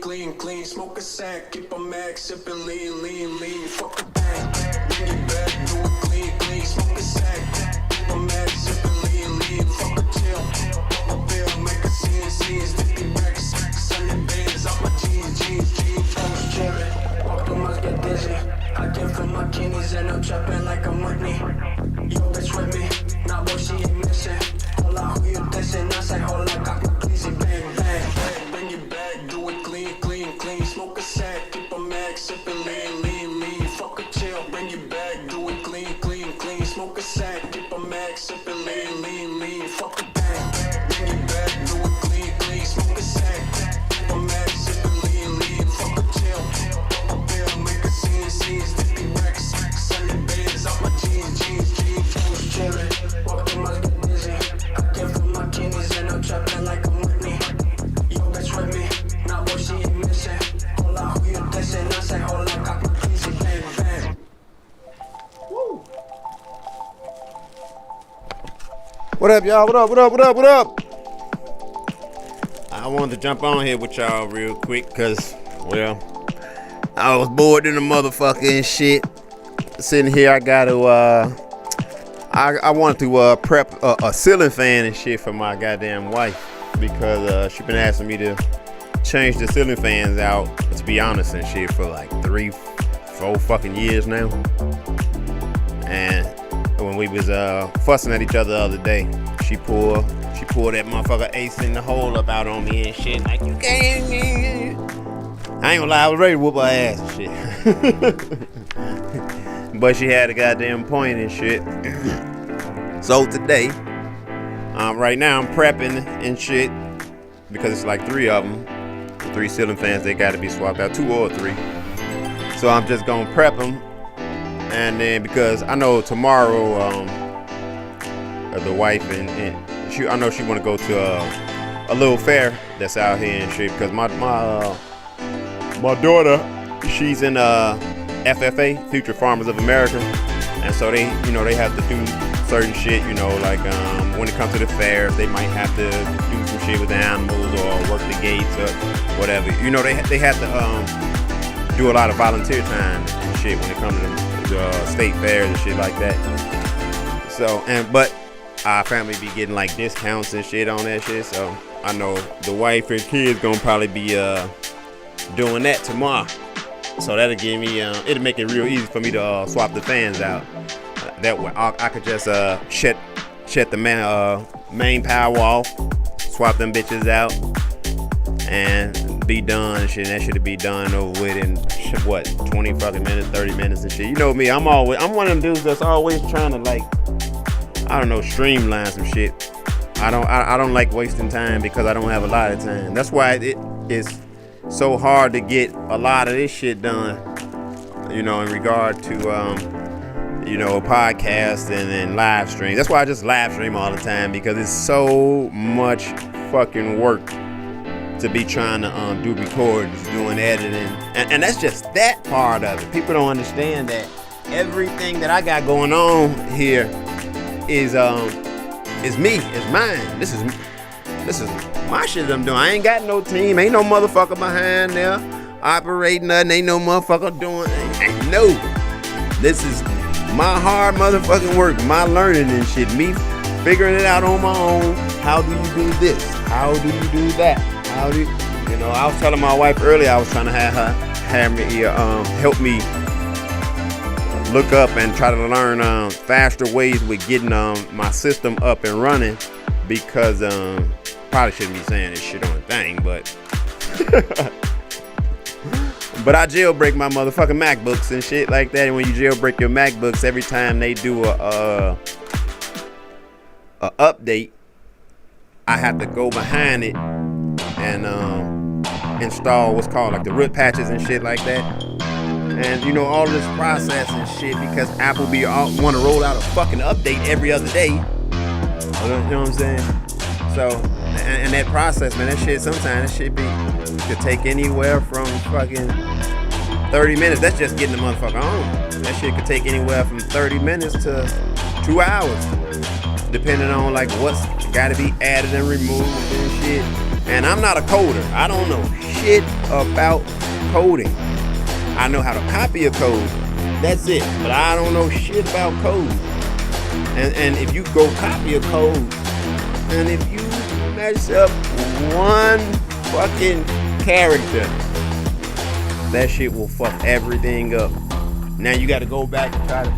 clean. Smoke a sack, keep a mag, sippin' lean. Fuck a bang, bring it back, do it clean. Smoke a sack, keep a mag, sippin' lean. Fuck a chill, pop a pill, make a scene. Sticky racks, sunny bands, off my jeans. Toast cherry, walk the must get dizzy. I came from my kidneys and I'm trapping like I'm Whitney. Yo, bitch with me, nah boy, she ain't missing. Hola, who you dissing? I say hola, got my pleasy, bang. Bring it back, do it clean. Smoke a sack, keep a mag, sippin' lean. Fuck a chill, bring it back, do it clean. Smoke a sack, keep a mag, sippin' lean. Fuck a bang, bring it back, do it clean. Smoke a sack, keep a mag, sippin' lean. Fuck a chill, pop a pill, make a scene. Sticky racks, sunny bands, off my jeans. Toast cherry, walk the must get dizzy. I came from my kidneys and I'm trapping like I'm Whitney. Yo, bitch with me, nah boy, she ain't missing. Hola, who you dissing? I say hola, got my pleasy, bang. Woo. What up, y'all? What up? I wanted to jump on here with y'all real quick because, well, I was bored in the motherfucking shit. Sitting here, I got to, I wanted to prep a ceiling fan and shit for my goddamn wife because she been asking me to change the ceiling fans out, to be honest, and shit for like 3-4 fucking years now. And when we was fussing at each other the other day, she pulled that motherfucker ace in the hole up out on me and shit. Like, you can't. I ain't gonna lie, I was ready to whoop her ass and shit. But she had a goddamn point and shit. So today, right now I'm prepping and shit because it's like 3 of them. 3 ceiling fans, they gotta be swapped out, 2 or 3. So I'm just gonna prep them. And then because I know tomorrow, the wife and she, I know she want to go to a little fair that's out here and shit. Because my daughter, she's in FFA, Future Farmers of America, and so they have to do certain shit. Like when it comes to the fairs, they might have to do some shit with the animals or work the gates or whatever. They have to do a lot of volunteer time and shit when it comes to the state fairs and shit like that. So, but our family be getting like discounts and shit on that shit. So I know the wife and kids gonna probably be doing that tomorrow. So that'll give me, it'll make it real easy for me to swap the fans out. That way I could just shut the main power off, swap them bitches out, and be done and shit. That should be done over with in what, 20 fucking minutes, 30 minutes and shit. You know me, I'm one of them dudes that's always trying to, like, I don't know, streamline some shit. I don't like wasting time because I don't have a lot of time. That's why it is so hard to get a lot of this shit done, in regard to podcasts and live stream. That's why I just live stream all the time, because it's so much fucking work to be trying to do recordings, doing editing, and that's just that part of it. People don't understand that everything that I got going on here is me, is mine. This is my shit that I'm doing. I ain't got no team, ain't no motherfucker behind there operating nothing, ain't no motherfucker doing ain't no. This is my hard motherfucking work, my learning and shit, me figuring it out on my own. How do you do this? How do you do that? How do you, I was telling my wife earlier, I was trying to have me help me look up and try to learn faster ways with getting my system up and running, because probably shouldn't be saying this shit on the thing, but but I jailbreak my motherfucking MacBooks and shit like that. And when you jailbreak your MacBooks, every time they do a update, I have to go behind it and install what's called like the root patches and shit like that. And all this process and shit, because Apple want to roll out a fucking update every other day. You know what I'm saying? So, and that process, man, that shit, sometimes that shit could take anywhere from fucking 30 minutes. That's just getting the motherfucker on. That shit could take anywhere from 30 minutes to 2 hours, depending on like what's got to be added and removed and shit. And I'm not a coder. I don't know shit about coding. I know how to copy a code. That's it. But I don't know shit about code. And if you go copy a code, and if you mess up one fucking character, that shit will fuck everything up. Now you gotta go back and try to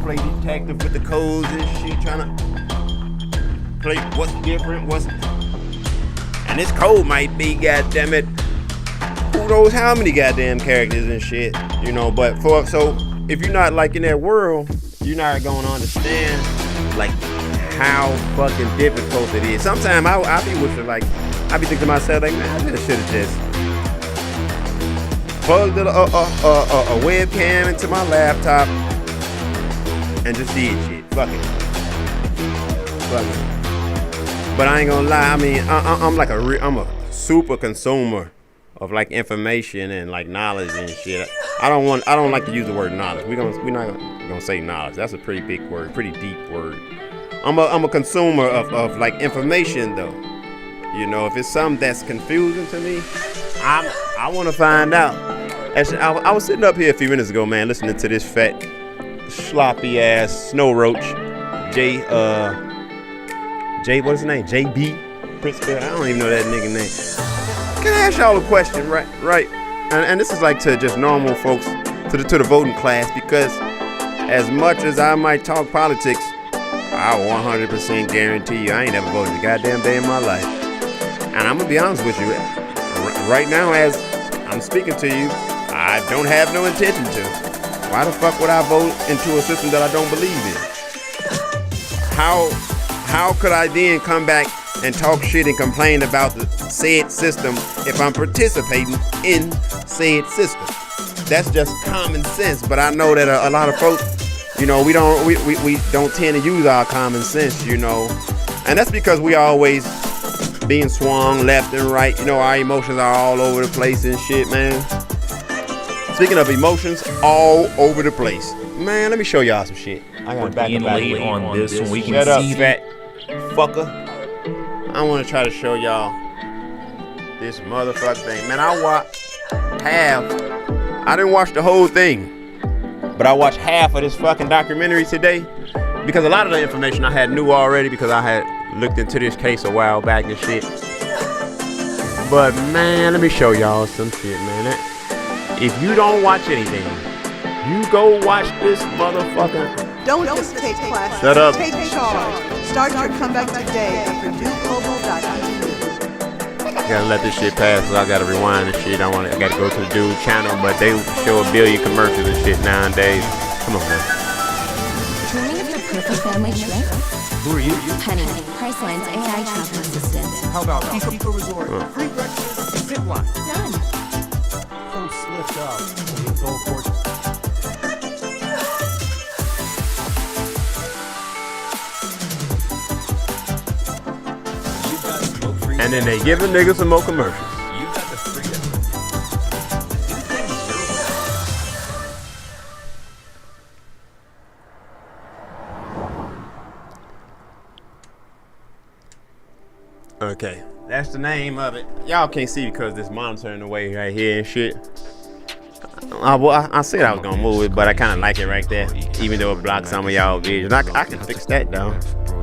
play detective with the codes and shit, trying to play what's different, and this code might be, goddammit, who knows how many goddamn characters and shit, you know. But so if you're not like in that world, you're not gonna understand like how fucking difficult it is. Sometimes I be wishing, like, I be thinking to myself, like, man, I should have just plugged a webcam into my laptop and just did shit. Fuck it. But I ain't gonna lie. I mean, I'm a super consumer of like information and like knowledge and shit. I don't like to use the word knowledge. We're not gonna say knowledge. That's a pretty big word, pretty deep word. I'm a consumer of like information though. You know, if it's something that's confusing to me, I want to find out. Actually, I was sitting up here a few minutes ago, man, listening to this fat, sloppy ass snow roach, what's his name? JB Pritzker. I don't even know that nigga name. Can I ask y'all a question, right? And this is like to just normal folks, to the voting class, because as much as I might talk politics, I 100% guarantee you I ain't never voted a goddamn day in my life. And I'm gonna be honest with you, right now as I'm speaking to you, I don't have no intention to. Why the fuck would I vote into a system that I don't believe in? How could I then come back and talk shit and complain about the said system if I'm participating in said system? That's just common sense. But I know that a lot of folks, you know, we don't tend to use our common sense, you know, and that's because we always being swung left and right. You know, our emotions are all over the place and shit, man. Speaking of emotions, all over the place, man. Let me show y'all some shit. I got back on this one. We can Shut up, see fat fucker. I want to try to show y'all this motherfucker thing, man. I didn't watch the whole thing, but I watched half of this fucking documentary today because a lot of the information I had knew already because I had looked into this case a while back and shit. But man, let me show y'all some shit, man. If you don't watch anything, you go watch this motherfucker. Don't just take classes. Shut up. Take charge. Start your comeback today at PurdueGlobal.edu. Gotta let this shit pass, so I gotta rewind and shit. I gotta go to the dude channel, but they show a billion commercials and shit nowadays. Come on, man. Dreaming of your perfect family trip? Who are you? Honey, Priceline's AI travel assistant. How about Pico Resort? Free breakfast, zip line. Done. Phone slipped up. It's all court. And then they give a nigga some more commercials. You got the freedom. Okay, that's the name of it. Y'all can't see because this monitor in the way right here and shit. I said I was gonna move it, but I kind of like it right there, even though it blocks some of y'all vision. I can fix that though.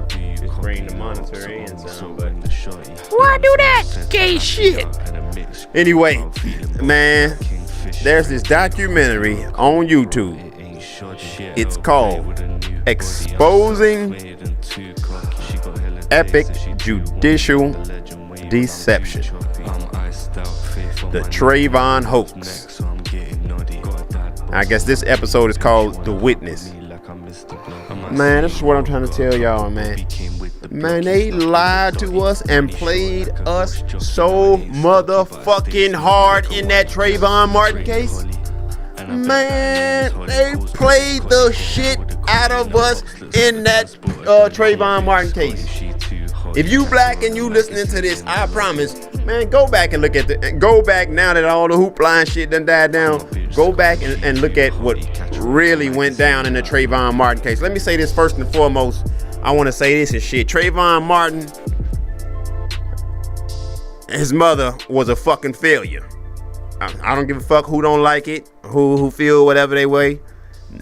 Just bring the monitor in some, but why do that? Gay shit. Anyway, man, there's this documentary on YouTube. It's called Exposing Epic Judicial Deception. The Trayvon Hoax. I guess this episode is called The Witness. Man, this is what I'm trying to tell y'all, man. Man, they lied to us and played us so motherfucking hard in that Trayvon Martin case. Man, they played the shit out of us in that Trayvon Martin case. If you black and you listening to this, I promise, man, go back and look at go back now that all the hoopla and shit done died down. Go back and look at what really went down in the Trayvon Martin case. Let me say this first and foremost. I want to say this and shit. Trayvon Martin his mother was a fucking failure. I don't give a fuck who don't like it, who feel whatever they way.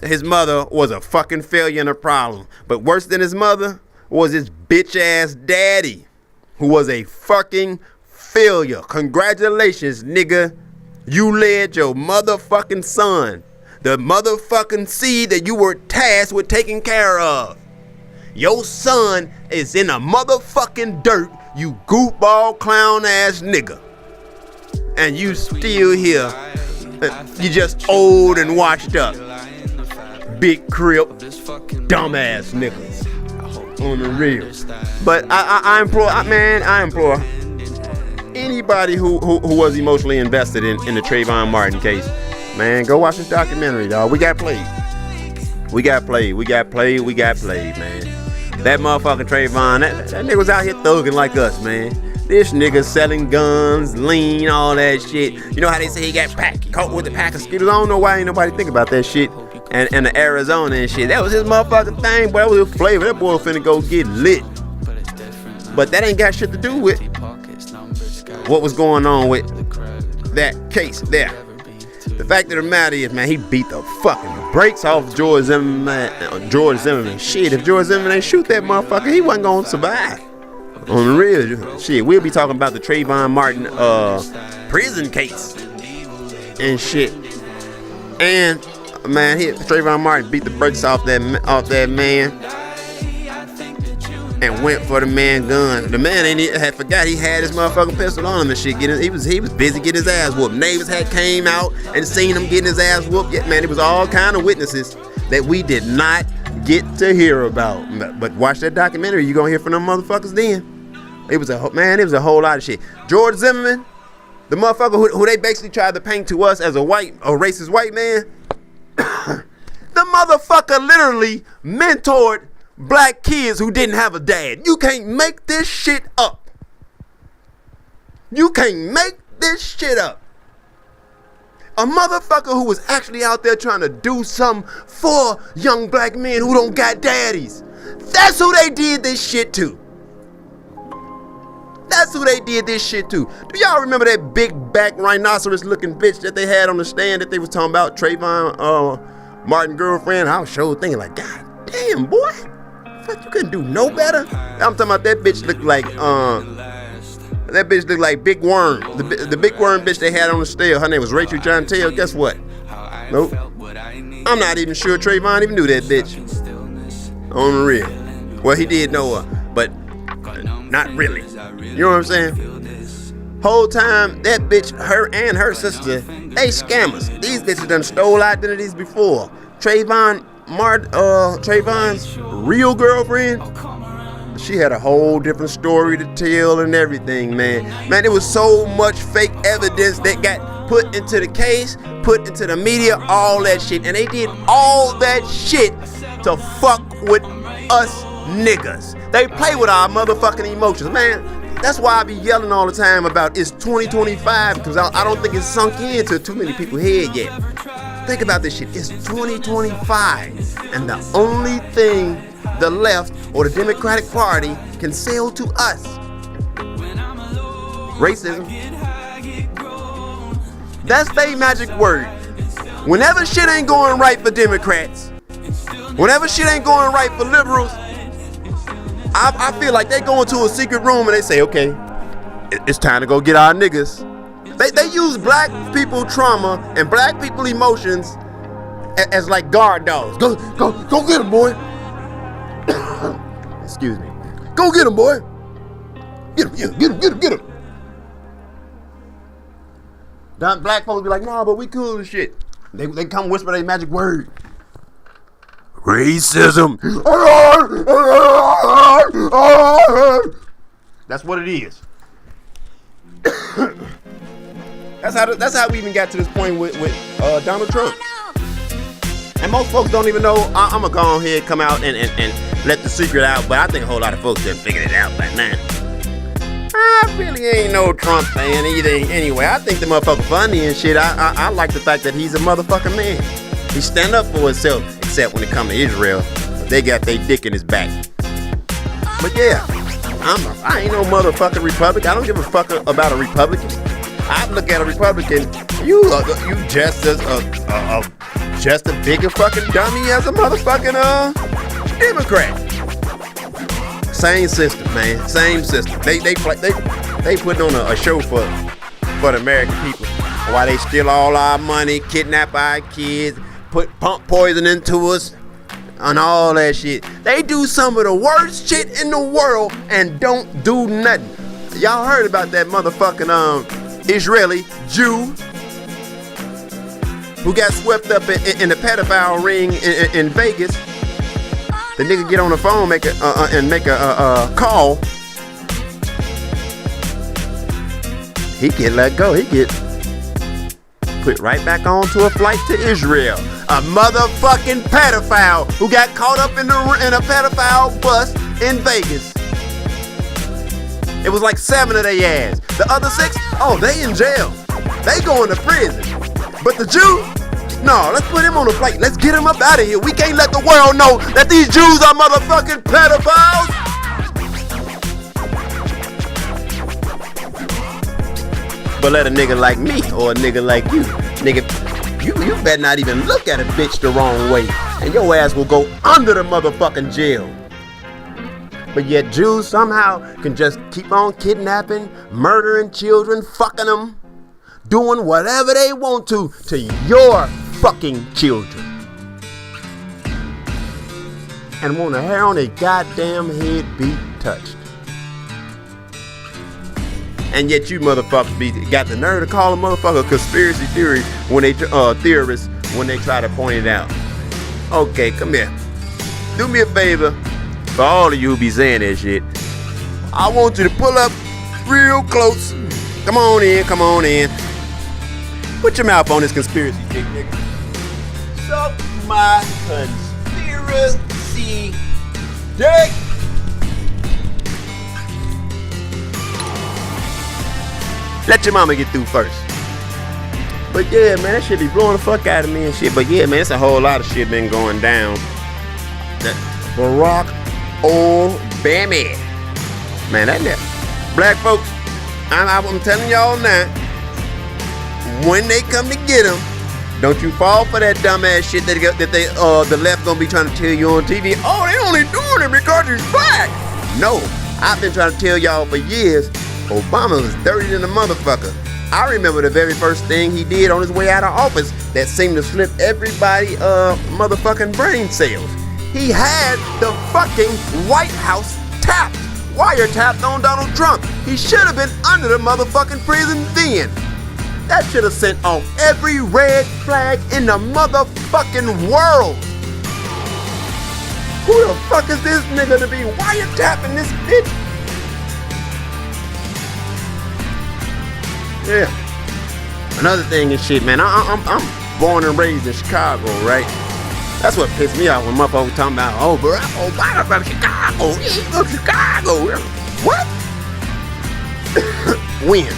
His mother was a fucking failure and a problem. But worse than his mother was his bitch ass daddy, who was a fucking failure. Congratulations, nigga. You led your motherfucking son, the motherfucking seed that you were tasked with taking care of. Your son is in the motherfucking dirt, you goofball clown ass nigga. And you still here. You just old and washed up. Big crip, dumbass niggas. On the real. But I implore anybody who was emotionally invested in the Trayvon Martin case, man, go watch this documentary, dog. We got played, man. That motherfucking Trayvon, that nigga was out here thugging like us, man. This nigga selling guns, lean, all that shit. You know how they say he got caught with the pack of Skittles? I don't know why ain't nobody think about that shit. And the Arizona and shit. That was his motherfucking thing, boy. That was his flavor. That boy finna go get lit. But that ain't got shit to do with what was going on with that case there. The fact of the matter is, man, he beat the fucking brakes off George Zimmerman. Shit, if George Zimmerman ain't shoot that motherfucker, he wasn't gonna survive. On the real shit, we'll be talking about the Trayvon Martin prison case and shit. And man, Trayvon Martin beat the brakes off that man and went for the man gun. The man had forgot he had his motherfucking pistol on him and shit. He was busy getting his ass whooped. Neighbors had came out and seen him getting his ass whooped. Yeah, man, it was all kind of witnesses that we did not get to hear about. But watch that documentary, you gonna hear from them motherfuckers then. It was a whole lot of shit. George Zimmerman, the motherfucker who they basically tried to paint to us as a racist white man, the motherfucker literally mentored black kids who didn't have a dad. You can't make this shit up. You can't make this shit up. A motherfucker who was actually out there trying to do something for young black men who don't got daddies. That's who they did this shit to. That's who they did this shit to. Do y'all remember that big back rhinoceros looking bitch that they had on the stand that they was talking about, Trayvon Martin girlfriend? I was sure thinking like, God damn, boy. Fuck, you couldn't do no better. I'm talking about that bitch looked like Big Worm. The Big Worm bitch they had on the stand. Her name was Rachel Jontel. Guess what? Nope. I'm not even sure Trayvon even knew that bitch. On the real. Well, he did know her, but not really. You know what I'm saying? Whole time, that bitch, her and her sister, they scammers. These bitches done stole identities before. Trayvon's real girlfriend, she had a whole different story to tell and everything, man. Man, there was so much fake evidence that got put into the case, put into the media, all that shit. And they did all that shit to fuck with us niggas. They play with our motherfucking emotions, man. That's why I be yelling all the time about it's 2025, because I don't think it's sunk into too many people's head yet. Think about this shit. It's 2025, and the only thing the left or the Democratic Party can sell to us, racism. That's their magic word. Whenever shit ain't going right for Democrats, whenever shit ain't going right for liberals, I feel like they go into a secret room and they say, okay, it's time to go get our niggas. They use black people trauma and black people emotions as like guard dogs. Go get him, boy. Excuse me. Go get him, boy. Get him. Black folks be like, nah, but we cool as shit. They come whisper their magic word. Racism. That's what it is. That's how we even got to this point with Donald Trump. And most folks don't even know. I'm gonna go ahead, come out and let the secret out, but I think a whole lot of folks done figured it out by now. I really ain't no Trump fan either. Anyway, I think the motherfucker funny and shit. I like the fact that he's a motherfucking man. He stand up for himself, except when it come to Israel. They got their dick in his back. But yeah, I ain't no motherfucking Republican. I don't give a fuck about a Republican. I look at a Republican, you just as just a bigger fucking dummy as a motherfucking Democrat. Same system, man. Same system. They putting on a show for the American people. Why they steal all our money, kidnap our kids, pump poison into us, and all that shit. They do some of the worst shit in the world and don't do nothing. Y'all heard about that motherfucking Israeli Jew who got swept up in the pedophile ring in Vegas. The nigga get on the phone, make a call. He get let go. He get put right back onto a flight to Israel. A motherfucking pedophile who got caught up in a pedophile bus in Vegas. It was like 7 of their ass. The other 6, oh, they in jail. They going to prison. But the Jew, no, let's put him on a flight. Let's get him up out of here. We can't let the world know that these Jews are motherfucking pedophiles. But let a nigga like me or a nigga like you, nigga, you better not even look at a bitch the wrong way, and your ass will go under the motherfucking jail. But yet Jews somehow can just keep on kidnapping, murdering children, fucking them, doing whatever they want to your fucking children. And want a hair on their goddamn head be touched. And yet you motherfuckers got the nerve to call a motherfucker conspiracy theory when they theorists when they try to point it out. Okay, come here. Do me a favor. For all of you who be saying that shit, I want you to pull up real close. Come on in, come on in. Put your mouth on this conspiracy dick, nigga. Suck my conspiracy dick. Let your mama get through first. But yeah, man, that shit be blowing the fuck out of me and shit. But yeah, man, it's a whole lot of shit been going down. Barack Obama. Man, that nigga. Black folks, I'm telling y'all now, when they come to get him, don't you fall for that dumbass shit that the left gonna be trying to tell you on TV. Oh, they only doing it because he's black. No, I've been trying to tell y'all for years, Obama was dirty than a motherfucker. I remember the very first thing he did on his way out of office that seemed to slip everybody motherfucking brain cells. He had the fucking White House tapped, wiretapped on Donald Trump. He should have been under the motherfucking prison then. That should have sent off every red flag in the motherfucking world. Who the fuck is this nigga to be wiretapping this bitch? Yeah. Another thing is shit, man. I'm born and raised in Chicago, right? That's what pissed me off when motherfuckers talking about, oh, Barack Obama from Chicago. He's from Chicago. What? When?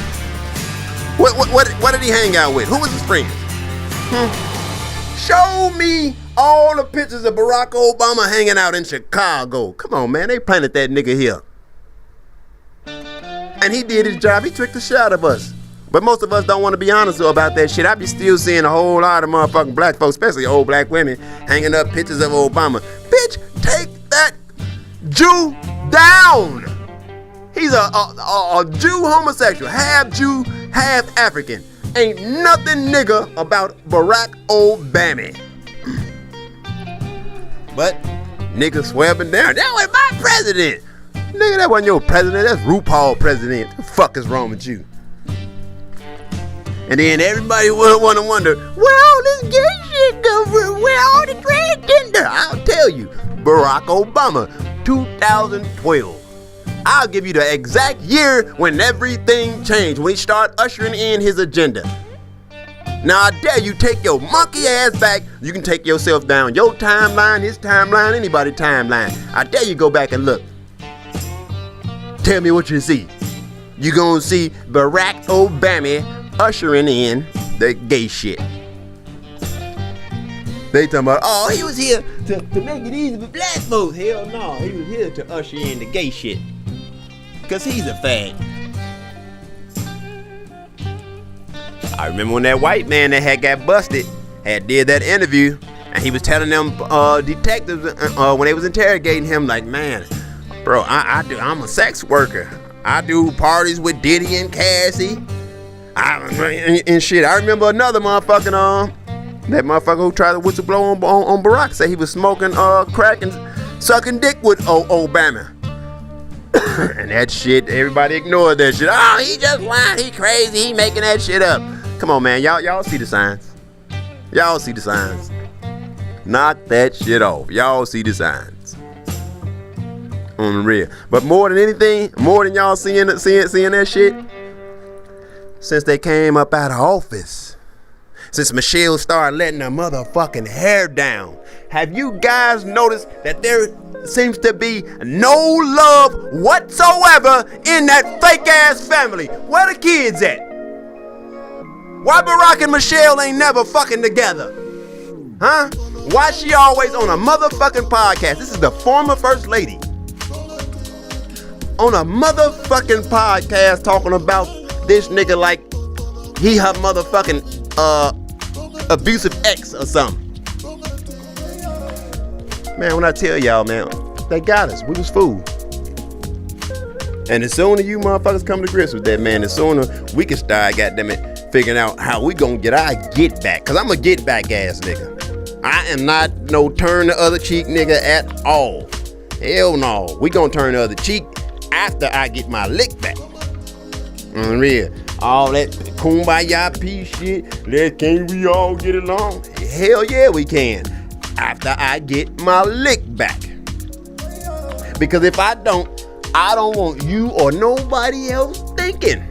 What did he hang out with? Who was his friends? Show me all the pictures of Barack Obama hanging out in Chicago. Come on, man. They planted that nigga here. And he did his job. He tricked the shit out of us. But most of us don't want to be honest about that shit. I be still seeing a whole lot of motherfucking black folks, especially old black women, hanging up pictures of Obama. Bitch, take that Jew down. He's a Jew homosexual, half Jew, half African. Ain't nothing nigga about Barack Obama. But niggas swear up and down, that was my president. Nigga, that wasn't your president, that's RuPaul president. What the fuck is wrong with you? And then everybody will want to wonder, where all this gay shit come from? Where all the transgender? I'll tell you, Barack Obama, 2012. I'll give you the exact year when everything changed, when he started ushering in his agenda. Now I dare you take your monkey ass back. You can take yourself down your timeline, his timeline, anybody's timeline. I dare you go back and look. Tell me what you see. You gonna see Barack Obama ushering in the gay shit. They talking about, oh, he was here to make it easy for black folks. Hell no, he was here to usher in the gay shit. because he's a fag. I remember when that white man that had got busted had did that interview, and he was telling them detectives when they was interrogating him, like, man, bro, I'm a sex worker. I do parties with Diddy and Cassie. And shit. I remember another motherfucking that motherfucker who tried to whistleblow on Barack, said he was smoking crack and sucking dick with Obama. And that shit, everybody ignored that shit. Oh, he just lying. He crazy. He making that shit up. Come on, man. Y'all see the signs. Y'all see the signs. Knock that shit off. Y'all see the signs. On the real. But more than anything, more than y'all seeing that shit, since they came up out of office, since Michelle started letting her motherfucking hair down, have you guys noticed that there seems to be no love whatsoever in that fake ass family? Where the kids at? Why Barack and Michelle ain't never fucking together? Huh? Why she always on a motherfucking podcast? This is the former first lady on a motherfucking podcast talking about this nigga like he her motherfucking abusive ex or something. Man, when I tell y'all, man, they got us. We was fooled. And the sooner you motherfuckers come to grips with that, man, the sooner we can start, goddammit, figuring out how we gonna get our get back. Cause I'm a get back ass nigga. I am not no turn the other cheek nigga at all. Hell no. We gonna turn the other cheek after I get my lick back. Real. All that kumbaya peace shit. Can't we all get along? Hell yeah, we can. After I get my lick back. Because if I don't want you or nobody else thinking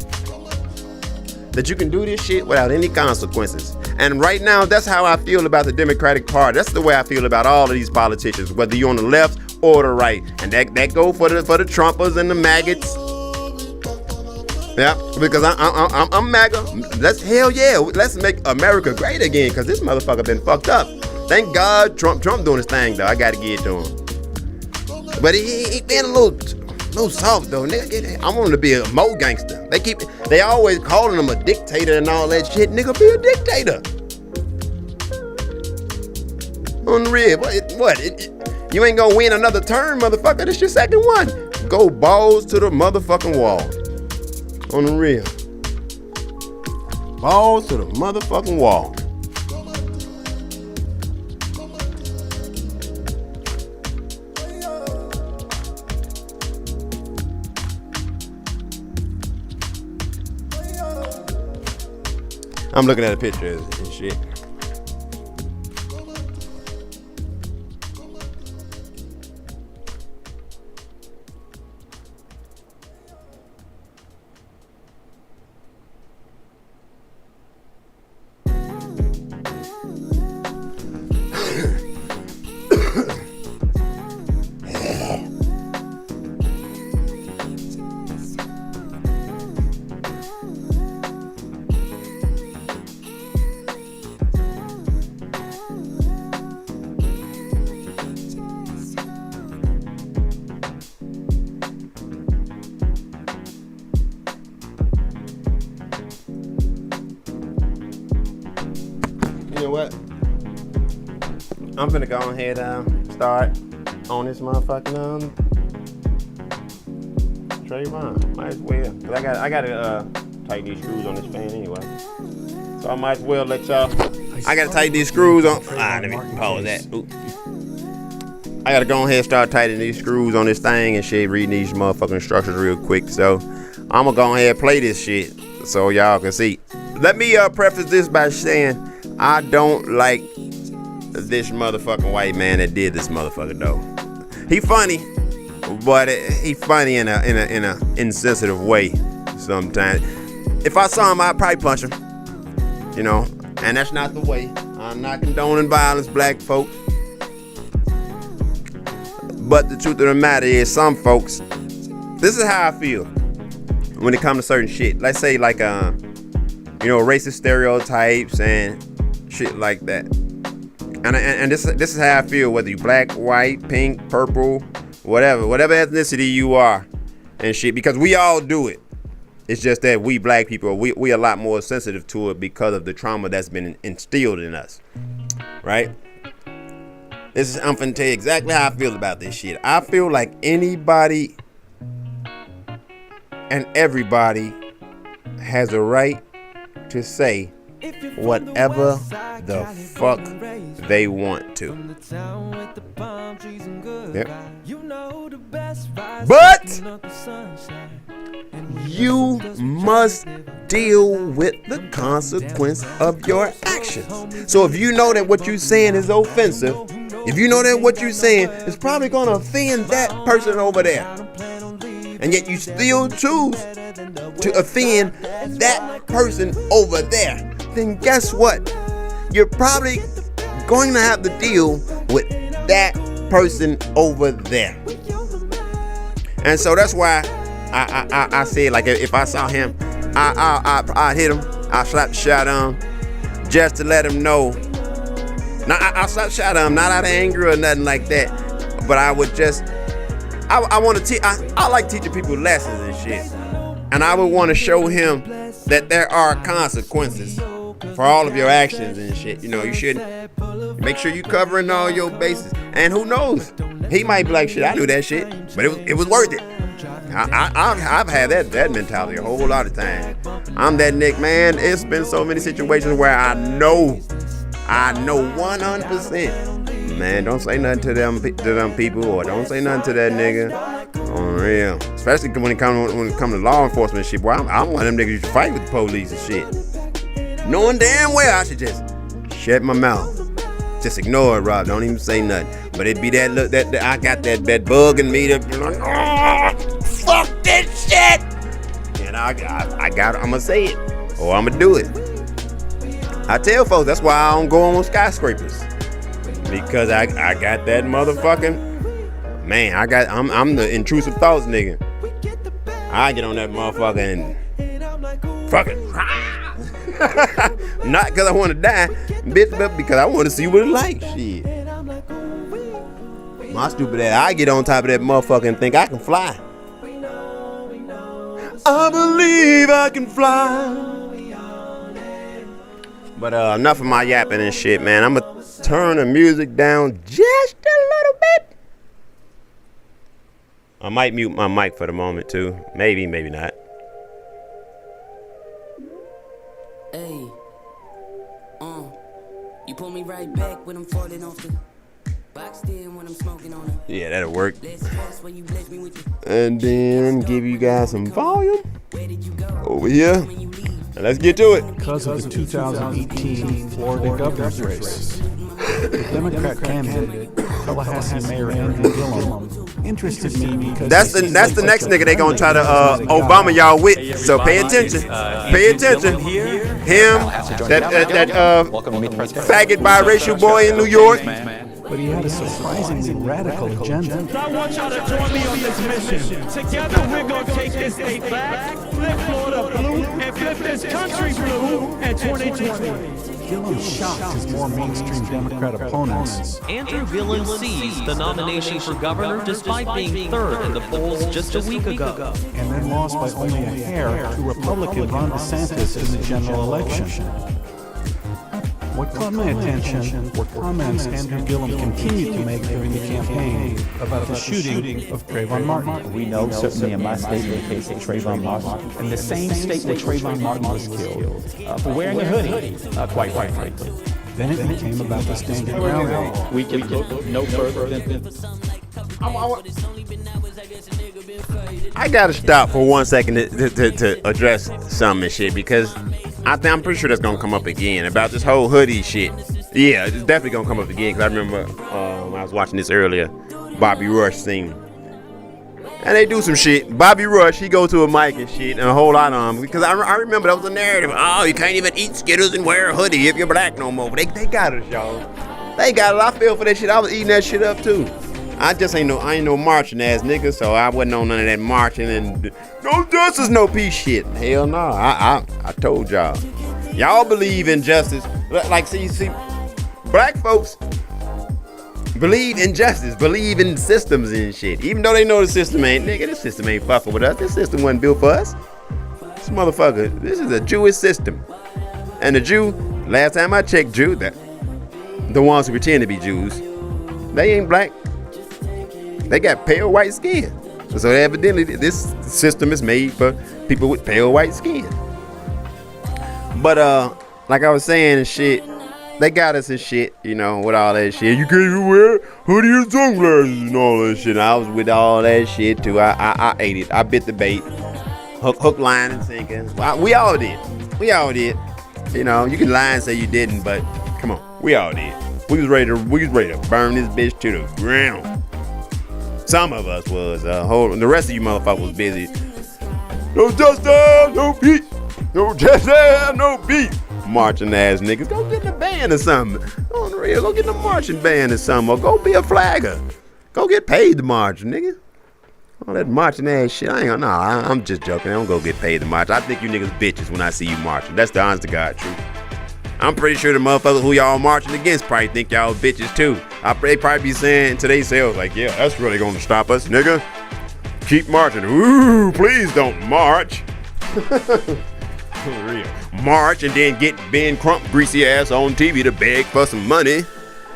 that you can do this shit without any consequences. And right now, that's how I feel about the Democratic Party. That's the way I feel about all of these politicians, whether you're on the left or the right. And that go for the Trumpers and the maggots. Yeah, because I'm MAGA. Hell yeah, let's make America great again, because this motherfucker been fucked up. Thank God Trump doing his thing, though. I gotta give it to him. But he been a little soft, though. Nigga, I want him to be a mo gangster. They always calling him a dictator and all that shit. Nigga, be a dictator. Unreal. What? You ain't gonna win another term, motherfucker. This your second one. Go balls to the motherfucking wall. Unreal. Balls to the motherfucking wall. I'm looking at a picture and shit. You know what? I'm finna go ahead start on this motherfucking Trayvon. Might as well. Cause I gotta tighten these screws on this fan anyway. So I might as well let y'all. I gotta tighten these screws on. Let me pause that. Ooh. I gotta go ahead and start tightening these screws on this thing and shit, reading these motherfucking instructions real quick. So I'm gonna go ahead and play this shit so y'all can see. Let me preface this by saying I don't like this motherfucking white man that did this motherfucker though. He funny, but he funny in a insensitive way sometimes. If I saw him, I'd probably punch him. You know, and that's not the way. I'm not condoning violence, black folks. But the truth of the matter is, some folks, this is how I feel when it comes to certain shit. Let's say like racist stereotypes and shit like that. And this is how I feel, whether you black, white, pink, purple, whatever ethnicity you are. and shit, because we all do it. It's just that we black people, we a lot more sensitive to it because of the trauma that's been instilled in us, right? I'm finna tell you exactly how I feel about this shit. I feel like anybody and everybody has a right to say whatever the fuck they want to. Yep. But you must deal with the consequence of your actions. So if you know that what you're saying is offensive, if you know that what you're saying is probably going to offend that person over there, and yet you still choose to offend that person over there, then guess what? You're probably going to have to deal with that person over there. And so that's why I said, like, if I saw him, I'd hit him. I'd slap the shot on him just to let him know. Now, I slap the shot on him, not out of anger or nothing like that. But I would just, I want to teach, I like teaching people lessons and shit. And I would want to show him that there are consequences for all of your actions and shit. You know, you should make sure you covering all your bases. And who knows? He might be like, shit, I knew that shit, but it was worth it. I've had that mentality a whole lot of times. I'm that Nick, man. It's been so many situations where I know 100%. Man, don't say nothing to them people, or don't say nothing to that nigga. On real, especially when it comes to law enforcement shit. Boy, I'm one of them niggas who should fight with the police and shit, knowing damn well I should just shut my mouth. Just ignore it, Rob. Don't even say nothing. But it be that look that I got that bug in me to be like, oh, fuck this shit. And I'm gonna say it, or I'm gonna do it. I tell folks that's why I don't go on skyscrapers, because I got that motherfucking man. I'm the intrusive thoughts nigga. I get on that motherfucker and fucking not because I want to die, bitch, but because I want to see what it's like. Shit. My stupid ass, I get on top of that motherfucker and think I can fly. I believe I can fly. But enough of my yapping and shit, man. I'm gonna turn the music down just a little bit. I might mute my mic for the moment too. Maybe not. Hey, you pull me right back when I'm falling off the box then when I'm smoking on it. Yeah, that'll work. And then give you guys some volume over here. And let's get to it. Because of the 2018 Florida governor's race, the Democrat candidate, Tallahassee Mayor Andrew Gillum, interested me because that's the next nigga they gonna try to Obama y'all with. So pay attention. Pay attention. Him, that faggot biracial boy in New York. But he had a surprisingly radical agenda. I want y'all to join me on this mission. Together we're gonna take this state back, flip Florida blue, and flip this country blue in 2020. Gillum shocked his more mainstream Democrat opponents. Andrew Gillum seized the nomination for governor despite being third in the polls just a week ago. And then lost by only a hair to Republican Ron DeSantis in the general election. What caught my attention were comments Andrew Gillum continued to make during the campaign about the shooting of Trayvon Martin. We know certainly in my state the case of Trayvon Martin, in the same state that Trayvon Martin was killed, for wearing a hoodie, quite frankly. Then it became about the Standing Ground Law. We can look no further than I gotta stop for 1 second to address some and shit, because I'm pretty sure that's gonna come up again about this whole hoodie shit. Yeah, it's definitely gonna come up again, because I remember when I was watching this earlier, Bobby Rush sing. And they do some shit. Bobby Rush, he go to a mic and shit, and a whole lot of them, because I remember that was a narrative. Oh, you can't even eat Skittles and wear a hoodie if you're black no more. But they got us, y'all. They got it. I feel for that shit. I was eating that shit up too. I ain't no marching ass nigga, so I wasn't on none of that marching and no justice, no peace shit. Hell no. I told y'all. Y'all believe in justice. Like, see, black folks believe in justice, believe in systems and shit. Even though they know the system ain't, nigga, this system ain't fucking with us. This system wasn't built for us. This motherfucker, this is a Jewish system. And the Jew, last time I checked Jew, the ones who pretend to be Jews, they ain't black. They got pale white skin. So evidently this system is made for people with pale white skin. But like I was saying and shit, they got us and shit, you know, with all that shit. You can't even wear hoodie and sunglasses and all that shit. And I was with all that shit too. I ate it. I bit the bait. Hook, line, and sinker. We all did. We all did. You know, you can lie and say you didn't, but come on, we all did. We was ready to burn this bitch to the ground. Some of us was. The rest of you motherfuckers was busy. No justice, no peace. No justice, no beef. Marching ass niggas. Go get in a band or something. On the real, go get in a marching band or something. Or go be a flagger. Go get paid to march, nigga. All that marching ass shit. I'm just joking. I don't go get paid to march. I think you niggas bitches when I see you marching. That's the honest to God truth. I'm pretty sure the motherfuckers who y'all marching against probably think y'all bitches too. They probably be saying to themselves like, yeah, that's really gonna stop us, nigga. Keep marching. Ooh, please don't march. For real. March and then get Ben Crump greasy ass on TV to beg for some money.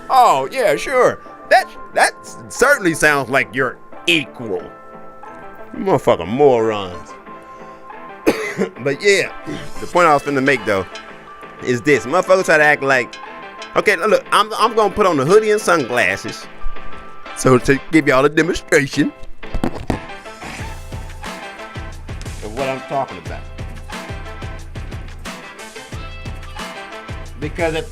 Oh yeah, sure. That certainly sounds like you're equal. Motherfucking morons. But yeah, the point I was finna make though is this. Motherfuckers try to act like, okay, look, I'm gonna put on the hoodie and sunglasses. So to give y'all a demonstration of what I'm talking about. Because at the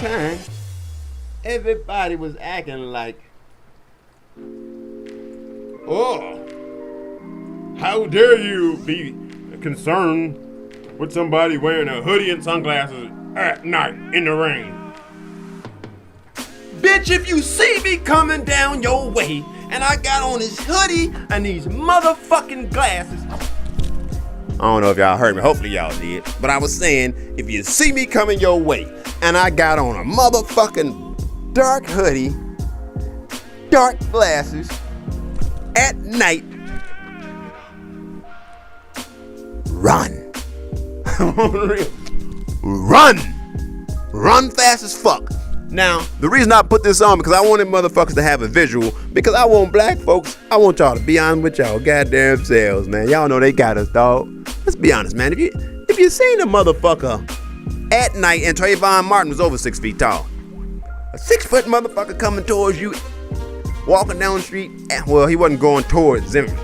time, everybody was acting like, oh, how dare you be concerned with somebody wearing a hoodie and sunglasses at night in the rain. Bitch, if you see me coming down your way and I got on this hoodie and these motherfucking glasses. I don't know if y'all heard me. Hopefully y'all did. But I was saying, if you see me coming your way and I got on a motherfucking dark hoodie, dark glasses at night, run. Run fast as fuck. Now, the reason I put this on because I wanted motherfuckers to have a visual, because I want black folks, I want y'all to be honest with y'all goddamn selves, man. Y'all know they got us, dog. Let's be honest, man. If you seen a motherfucker at night, and Trayvon Martin was over 6 feet tall, a 6 foot motherfucker coming towards you, walking down the street, well, he wasn't going towards Zimmerman,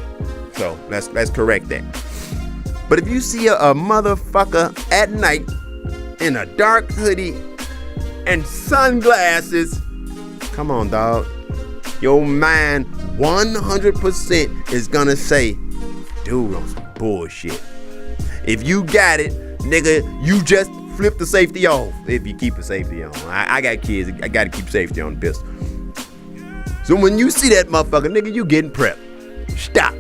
so let's correct that. But if you see a motherfucker at night in a dark hoodie and sunglasses, come on, dog. Your mind 100% is gonna say, dude, on some bullshit. If you got it, nigga, you just flip the safety off. If you keep the safety on. I got kids, I gotta keep safety on the pistol. So when you see that motherfucker, nigga, you getting prepped. Stop.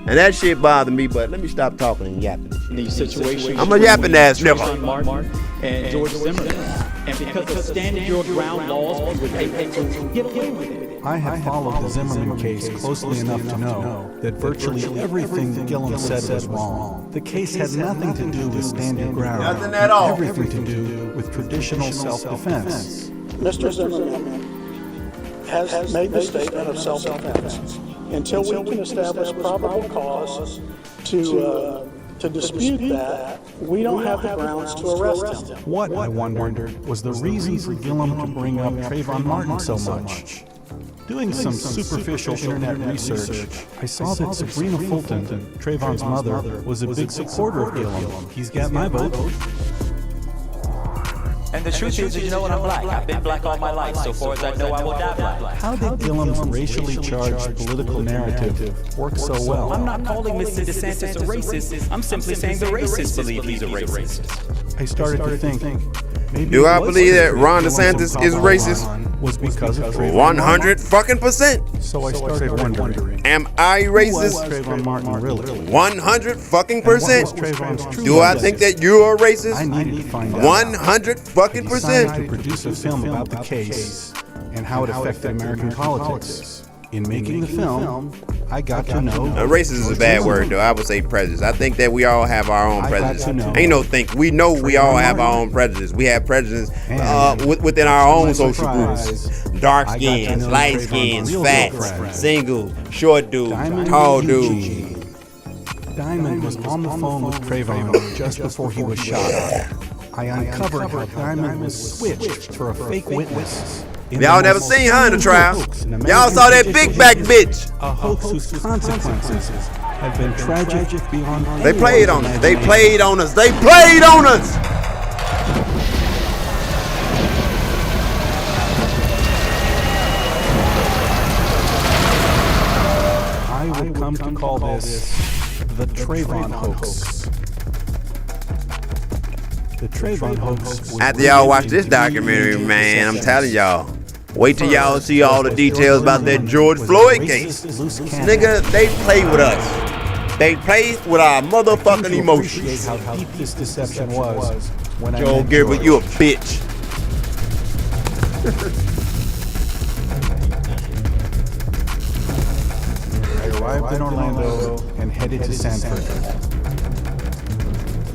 And that shit bothered me, but let me stop talking and yapping. These situations. I'm a yapping ass nigga. And George Zimmerman. And because of standing your ground laws, we would be able to get away with it. I have followed the Zimmerman case closely enough to know that virtually everything Gillum said was wrong. The case had nothing to do with stand your ground. Nothing at all. Everything to do with traditional self-defense. Mr. Zimmerman has made the statement of self-defense. Until we can establish probable cause to dispute that, we don't have the grounds to arrest him. What, I wondered, was the reason for Gillum to bring up Trayvon Martin so much? Doing some superficial internet research, I saw that Sabrina Fulton, Trayvon's mother, was a big supporter of Gillum. He's got my vote. And the truth is, you know what, I'm black. I've been black all my life. So far as I know, I will die black. How did Gillum's racially charged political narrative work so well? I'm not calling Mr. DeSantis a racist. I'm simply saying the racists believe he's a racist. I started to think, Maybe Do it I was believe that true Ron Villains DeSantis of is Colorado racist? Was because of Trayvon 100 fucking percent. Martin. So I started wondering. Am I Who was racist? Trayvon Martin really? 100 fucking And what was percent. Trayvon's true Do I identity? think that you're a I racist? needed to find out. 100 fucking I decided to percent. produce a film about the case and how it affected American politics. In making the film, I got to know. Racist is a bad word, though. I would say prejudice. I think that we all have our own I got prejudice. to know. Ain't no think. We know we all have our own prejudice. We have prejudice within our own social groups. Dark skins, light skins, fat, single, short dude, tall dude. Diamond was on the phone with Trayvon just before he was shot. I uncovered how Diamond was switched for a fake witness. Y'all never seen her in the trial. Y'all saw that big back bitch. A hoax whose consequences have been tragic beyond. They played on us. They played on us. They played on us. I would come to call this the Trayvon hoax. The Trayvon hoax. After y'all watch this documentary, man, I'm telling y'all. Wait till y'all see all the details about that George Floyd case. Nigga, they play with us. They play with our motherfucking emotions. How deep this deception was when Joe Gilbert, you a bitch. I arrived in Orlando and headed to Sanford.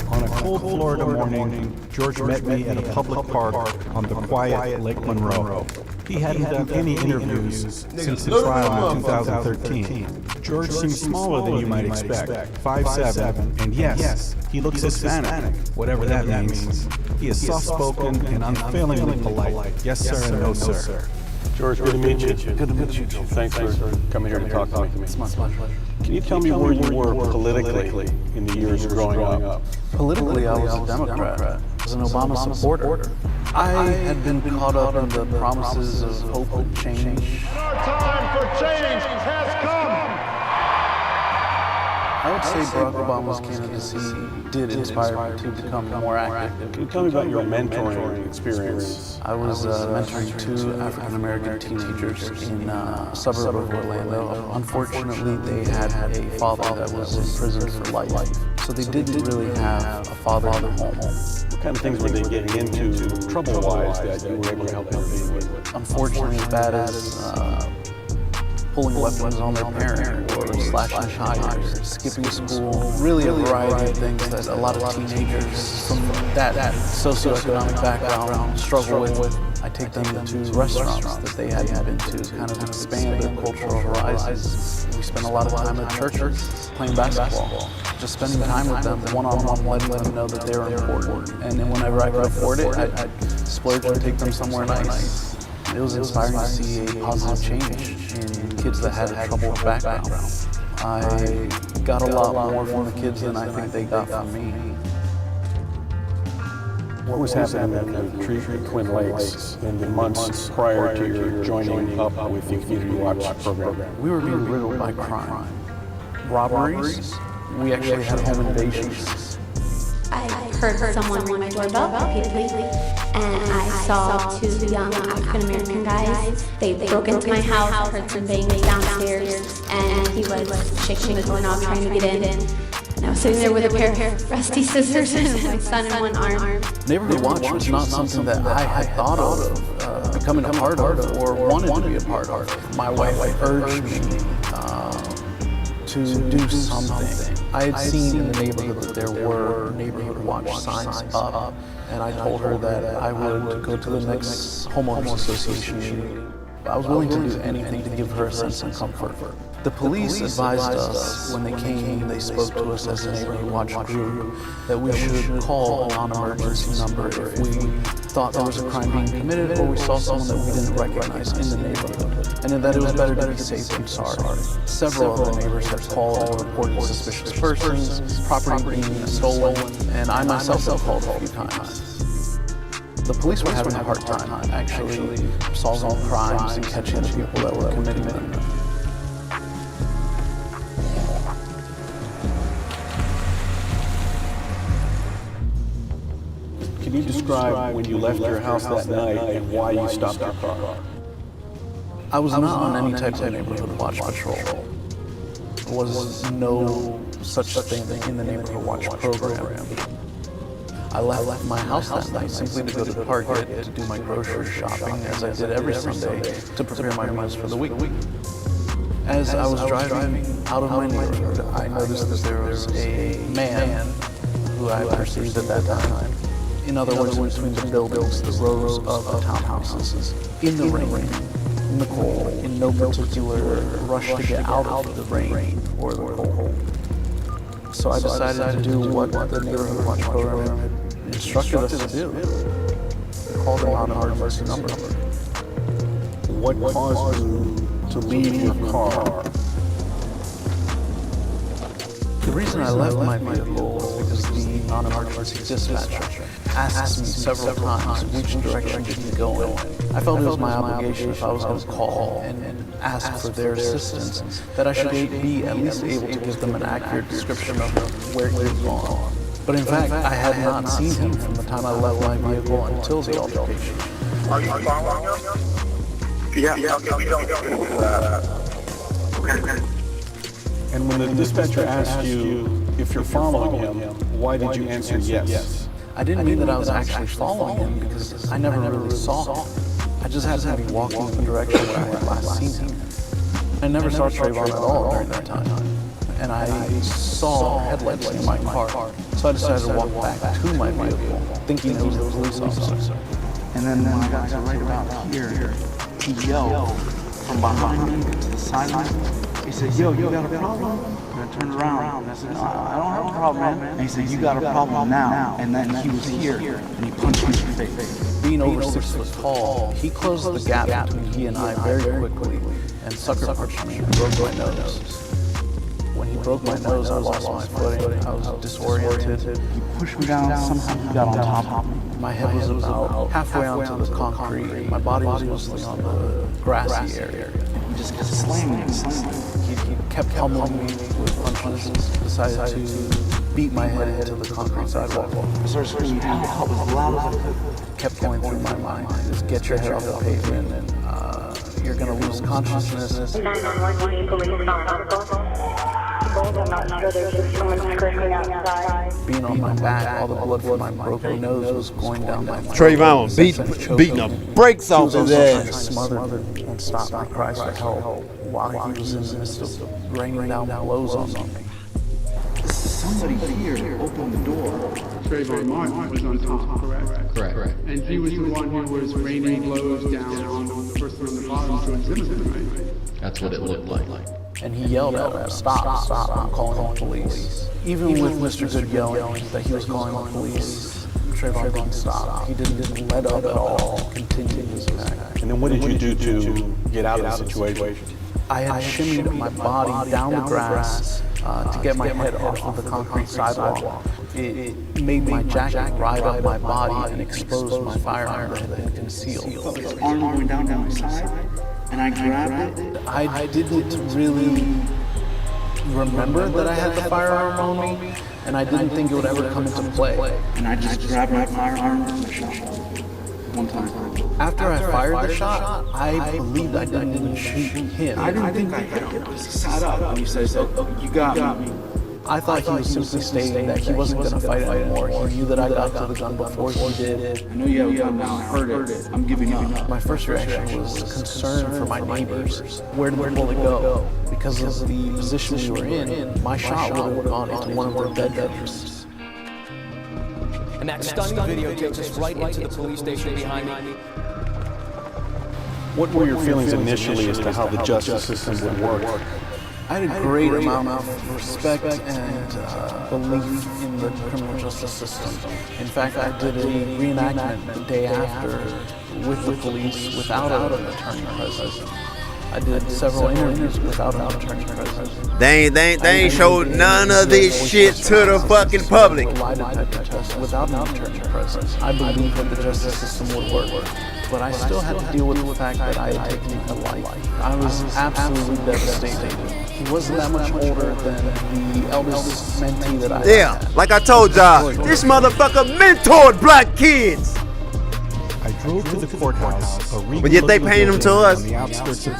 On a cold Florida morning, George met me at a public park on the quiet Lake Monroe. He hadn't done any interviews since the trial in 2013. George seems smaller than you might expect, 5'7", and yes, he looks Hispanic, whatever that means. He is soft-spoken and unfailingly polite. Yes, sir, and no, sir. George, good to meet you. Good to meet you. Thanks for coming here to talk to me. It's my pleasure. Can you tell me where you were politically in the years growing up? Politically, I was a Democrat. I was an Obama supporter. I had been caught up in the promises of hope and change. Our time for change has come. I would say Barack Obama's candidacy did inspire me to become more active. Can you tell me about your mentoring experience? I was mentoring 2 African-American teenagers in a suburb of Orlando. Unfortunately, they had a father that was in prison for life, so they didn't really have a father in their home. What kind of things were they getting into trouble-wise that you were able to help intervene with? Unfortunately, as bad as pulling weapons on their parent, or slashing tires, skipping school, really a variety of things that a lot of teenagers from that socioeconomic background struggle with. I take them to restaurants that they hadn't been to, kind of expand their cultural horizons. We spend a lot of time at churches, playing basketball, just spending time with them, one-on-one, letting them know that they're important. And then whenever I could afford it, I'd splurge and take them somewhere nice. It was inspiring to see a positive change in kids that had a troubled background. I got a lot more from the kids than I think they got from me. What was happening at the Treatment Twin Lakes in the months prior to your joining up with the Community Watch program? We were being riddled by crime. Robberies. We actually had home invasions. I heard someone ring my doorbell repeatedly, and I saw 2 young African-American guys. They broke into my house, heard some banging downstairs, and he was shaking the doorknob trying to get in. And I was sitting there with a pair of rusty scissors and my son in one arm. Neighborhood Watch was not something that I had thought of becoming a part of or wanted to be a part of. My wife urged me to do something. I had seen in the neighborhood that there were Neighborhood Watch signs up, and I told her that I would go to the next homeowners association meeting. I was willing to do anything to give her a sense of comfort. The police advised us when they came, they spoke to us as a Neighborhood Watch group, that we should call a non-emergency number if we thought there was a crime being committed or we saw someone that we didn't recognize in the neighborhood, and that it was better to be safe than sorry. Several of the neighbors had called and reported suspicious persons, property being stolen, and I myself had called a few times. The police were having a hard time actually solving crimes and catching the people that were committing them. Can Can you describe when you left your house that night and why you stopped your car? I was not on any type of neighborhood watch patrol. There was no such thing in the neighborhood watch program. I left my house that night simply to go to Target to do my grocery shopping, as I did every Sunday, to prepare my meals for the week. As I was driving out of my neighborhood, I noticed that there was a man who I perceived at that time. In other words, between the buildings, the rows of the townhouses, in the rain, in the cold, in no particular rush to get out of the rain or the cold. So I decided to do what the neighborhood watch program had instructed us to do. Call the non-emergency number. What caused you to leave your car? The reason I left my vehicle was because the non-emergency dispatcher asked me several times which direction did he go in. I felt it was my obligation, if I was going to call and ask for their assistance, that I should be at least able to give them an accurate description of where he had gone. But in fact, I had not seen him from the time I left my vehicle until the altercation. Are you following him? Yeah, okay, we don't do that. Okay. And when the dispatcher asked you if you're following him, why did you answer yes? I didn't mean that I was actually following him because I never really saw him. I just happened to be walking in the direction where I had last seen him. I never saw Trayvon at all during that time. And I saw headlights in my car, so I decided to walk back to my vehicle, thinking it was the police officer. And then when I got to right about here, he yelled from behind me to the side of me. He said, "Yo, you got a problem?" And I turned around and I said, "No, I don't have a problem, man." And he said, "You got a problem now." And then he was here and he punched me in the face. Being over 6 foot tall, he closed the gap between he and I very quickly and sucker punched me and broke my nose. When he broke my nose, I lost my footing. I was disoriented. He pushed me down, somehow he got on top of me. My head was about halfway onto the concrete. My body was mostly on the grassy area. He just kept slamming and slamming. He kept pummeling me with punches and decided to beat my head into the concrete sidewalk. I started screaming help as loud as I could. Kept going through my mind, just get your head off the pavement and you're gonna lose consciousness. 911 police I'm not sure, there's just someone screaming outside. Being on my back, all the blood from my broken nose was going down my mouth. Trayvon beating the brakes off his ass. Smothered and stopped my cries for help while he was in the midst of raining down blows on me. Somebody here opened the door. Trayvon Martin was on top, correct? Correct. And he was the one who was raining blows down on the person on the bottom to Zimmerman, right? That's what it looked like. And he yelled at us, "Stop, stop, I'm calling the police." Even with Mr. Good yelling that he was calling the police, Trayvon didn't stop. He didn't let up at all, continued his attack. And then what did you do to get out of the situation? I had shimmied my body down the grass to get my head off of the concrete sidewalk. It made my jacket ride up my body and exposed my firearm that had been concealed. His arm going down my side, and I grabbed it. I didn't really remember that I had the firearm on me, and I didn't think it would ever come into play. And I just grabbed my firearm and shot one time. After I fired the shot, I believed I didn't even shoot him. I didn't think I hit him. I sat up and he says, "Oh, you got me." I thought he was simply stating that he wasn't going to fight anymore. He knew that I got to the gun before he did. I know you have a gun now. I heard it. I'm giving up. My first reaction was concern for my neighbors. Where did the bullet go? Because of the position we were in, my shot would have gone into one of their bedrooms. And that stunning video takes us right into the police station behind me. What were your feelings initially as to how the justice system would work? I had a great amount of respect and belief in the criminal justice system. In fact, I did a reenactment the day after with the police without an attorney present. I did several interviews without an attorney present. They ain't showed none of this shit to the fucking public. Lie detector test without an attorney present. I believe that the justice system would work. but I still had to deal with the fact that I had taken a life. I was absolutely devastated. He wasn't that much older than the eldest mentee that I had. Yeah, like I told y'all, this motherfucker mentored black kids. I drove to the courthouse, but yet they painted him to us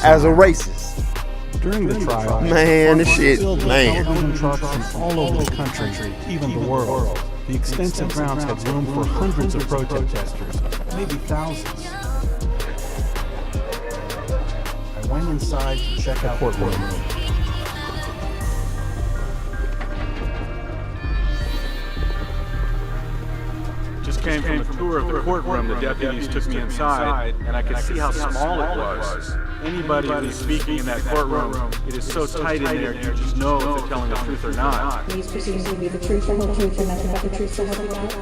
as a racist. During the trial, man, this shit, man. Television trucks from all over the country, even the world. The extensive grounds had room for hundreds of protesters, maybe thousands. I went inside to check out courtroom. Just came from a tour of the courtroom. The deputies took me inside, and I could see how small it was. Anybody who's speaking in that courtroom, it is so tight in there, you just know if they're telling the truth or not. These proceedings will be the truth, the whole truth, and nothing but the truth, so help you God.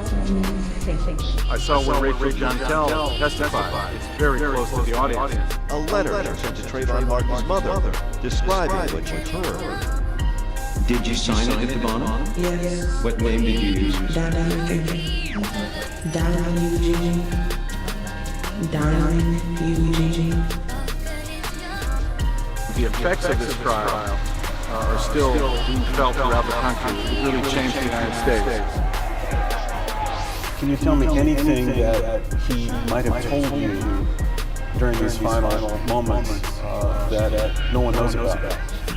I saw where Rachel Jantel testified. It's very close to the audience. A letter sent to Trayvon Martin's mother, describing what you heard. Did you sign it at the bottom? Yes. What name did you use? Diamond Eugene. Diamond Eugene. The effects of this trial are still being felt throughout the country. It really changed the United States. Can you tell me anything that he might have told you during these final moments that no one knows about?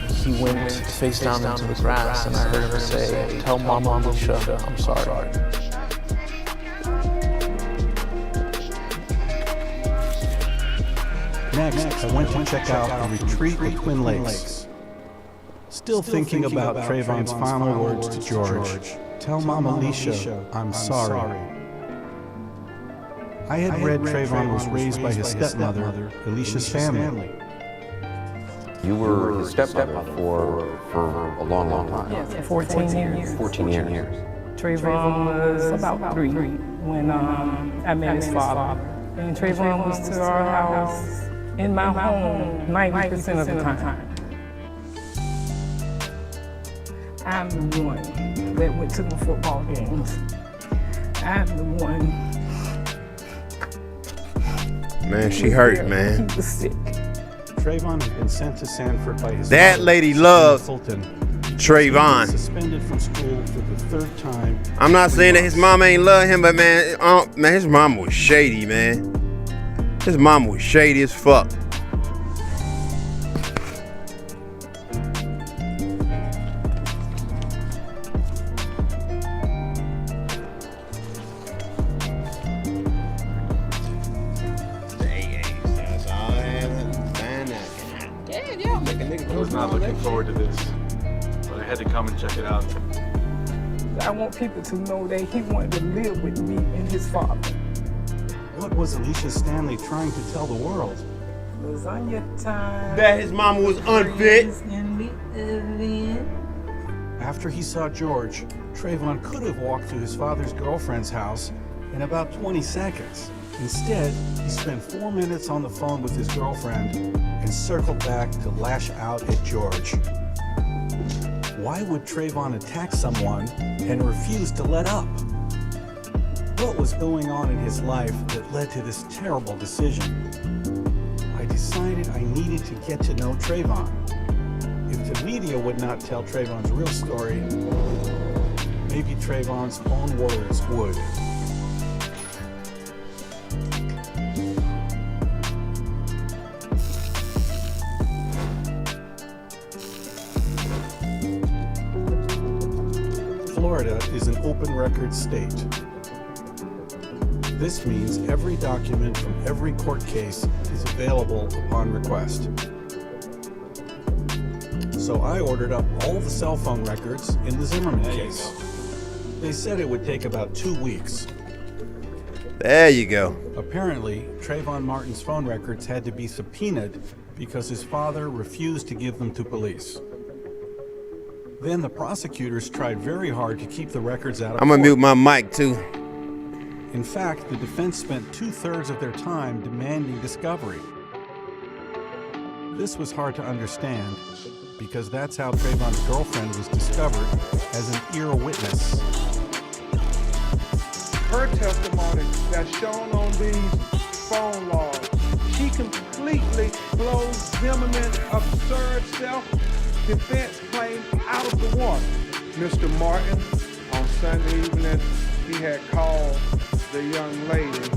He went face down into the grass, and I heard him say, "Tell Mama Alicia I'm sorry." Next, I went to check out a retreat at Twin Lakes. Still thinking about Trayvon's final words to George. Tell Mama Alicia I'm sorry. I had read Trayvon was raised by his stepmother, Alicia's family. You were his stepmother for a long, long time. Yeah, for 14 years. 14 years. Trayvon was about 3 when I met his father. And Trayvon was to our house in my home 90% of the time. I'm the one that went to the football games. I'm the one. Man, she hurt, man. He was sick. Trayvon had been sent to Sanford by his that mother, lady loved Fulton. Trayvon. Suspended from school for the 3rd time. I'm not saying that his mom ain't love him, but man, his mom was shady, man. His mom was shady as fuck. I was not looking forward to this, but I had to come and check it out. I want people to know that he wanted to live with me and his father. What was Alicia Stanley trying to tell the world? Lasagna time. That his mama was unfit. After he saw George, Trayvon could have walked to his father's girlfriend's house in about 20 seconds. Instead, he spent 4 minutes on the phone with his girlfriend and circled back to lash out at George. Why would Trayvon attack someone and refuse to let up? What was going on in his life that led to this terrible decision? I decided I needed to get to know Trayvon. If the media would not tell Trayvon's real story, maybe Trayvon's own words would. Florida is an open record state. This means every document from every court case is available upon request. So I ordered up all the cell phone records in the Zimmerman case. They said it would take about 2 weeks. There you go. Apparently, Trayvon Martin's phone records had to be subpoenaed because his father refused to give them to police. Then the prosecutors tried very hard to keep the records out of I'm gonna court. mute my mic too. In fact, the defense spent 2/3 of their time demanding discovery. This was hard to understand because that's how Trayvon's girlfriend was discovered as an ear witness. Her testimony that's shown on these phone logs. She completely blows Zimmerman's absurd self-defense claim out of the water. Mr. Martin, on Sunday evening, he had called the young lady.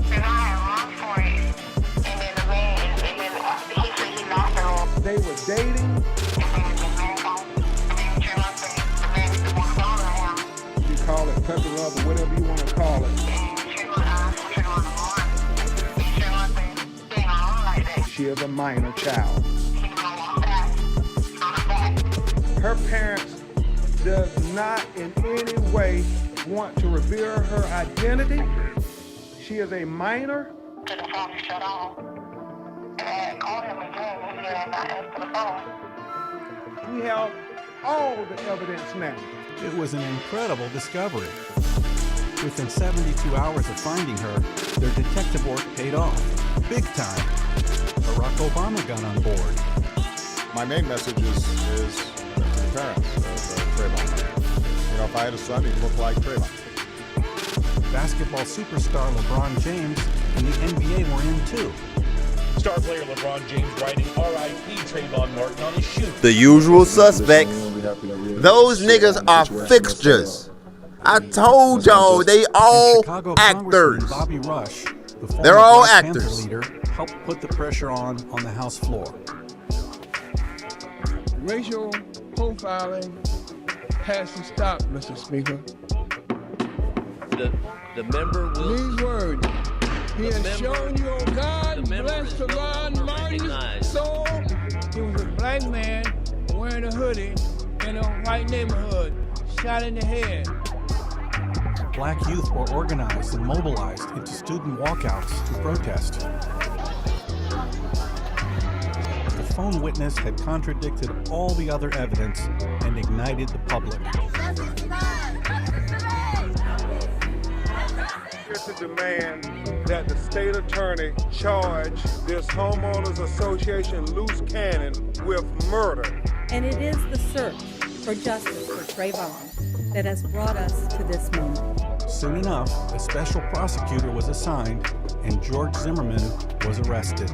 They were dating. You call it puppy love or whatever you want to call it. She is a minor child. Her parents does not in any way want to reveal her identity. She is a minor. We have all the evidence now. It was an incredible discovery. Within 72 hours of finding her, their detective work paid off. Big time. Barack Obama got on board. My main message is to the parents of Trayvon. You know, if I had a son, he'd look like Trayvon. Basketball superstar LeBron James and the NBA were in too. Star player LeBron James writing R.I.P. Trayvon Martin on his shoe. The usual suspects. Those niggas are fixtures. I told y'all they all actors. Bobby Rush, the former They're all Black Panther actors. leader, helped put the pressure on the House floor. Racial profiling has to stop, Mr. Speaker. The member will. These words. He The has member- shown you, oh God, the member bless is the no Ron longer Martin's recognized. soul. He was a black man wearing a hoodie in a white neighborhood, shot in the head. Black youth were organized and mobilized into student walkouts to protest. The phone witness had contradicted all the other evidence and ignited the public. To demand that the state attorney charge this homeowners association loose cannon with murder. And it is the search for justice for Trayvon that has brought us to this moment. Soon enough, a special prosecutor was assigned and George Zimmerman was arrested.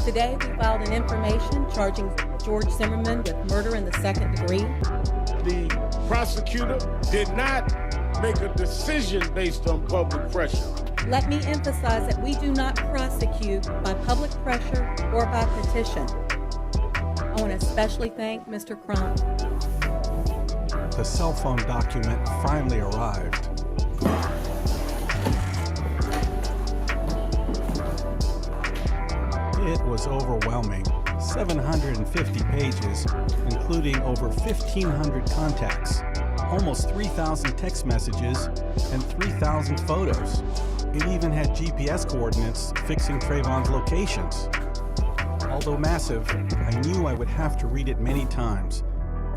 Today, we filed an information charging George Zimmerman with murder in the second degree. The prosecutor did not make a decision based on public pressure. Let me emphasize that we do not prosecute by public pressure or by petition. I want to especially thank Mr. Crump. The cell phone document finally arrived. It was overwhelming. 750 pages, including over 1,500 contacts, almost 3,000 text messages, and 3,000 photos. It even had GPS coordinates fixing Trayvon's locations. Although massive, I knew I would have to read it many times,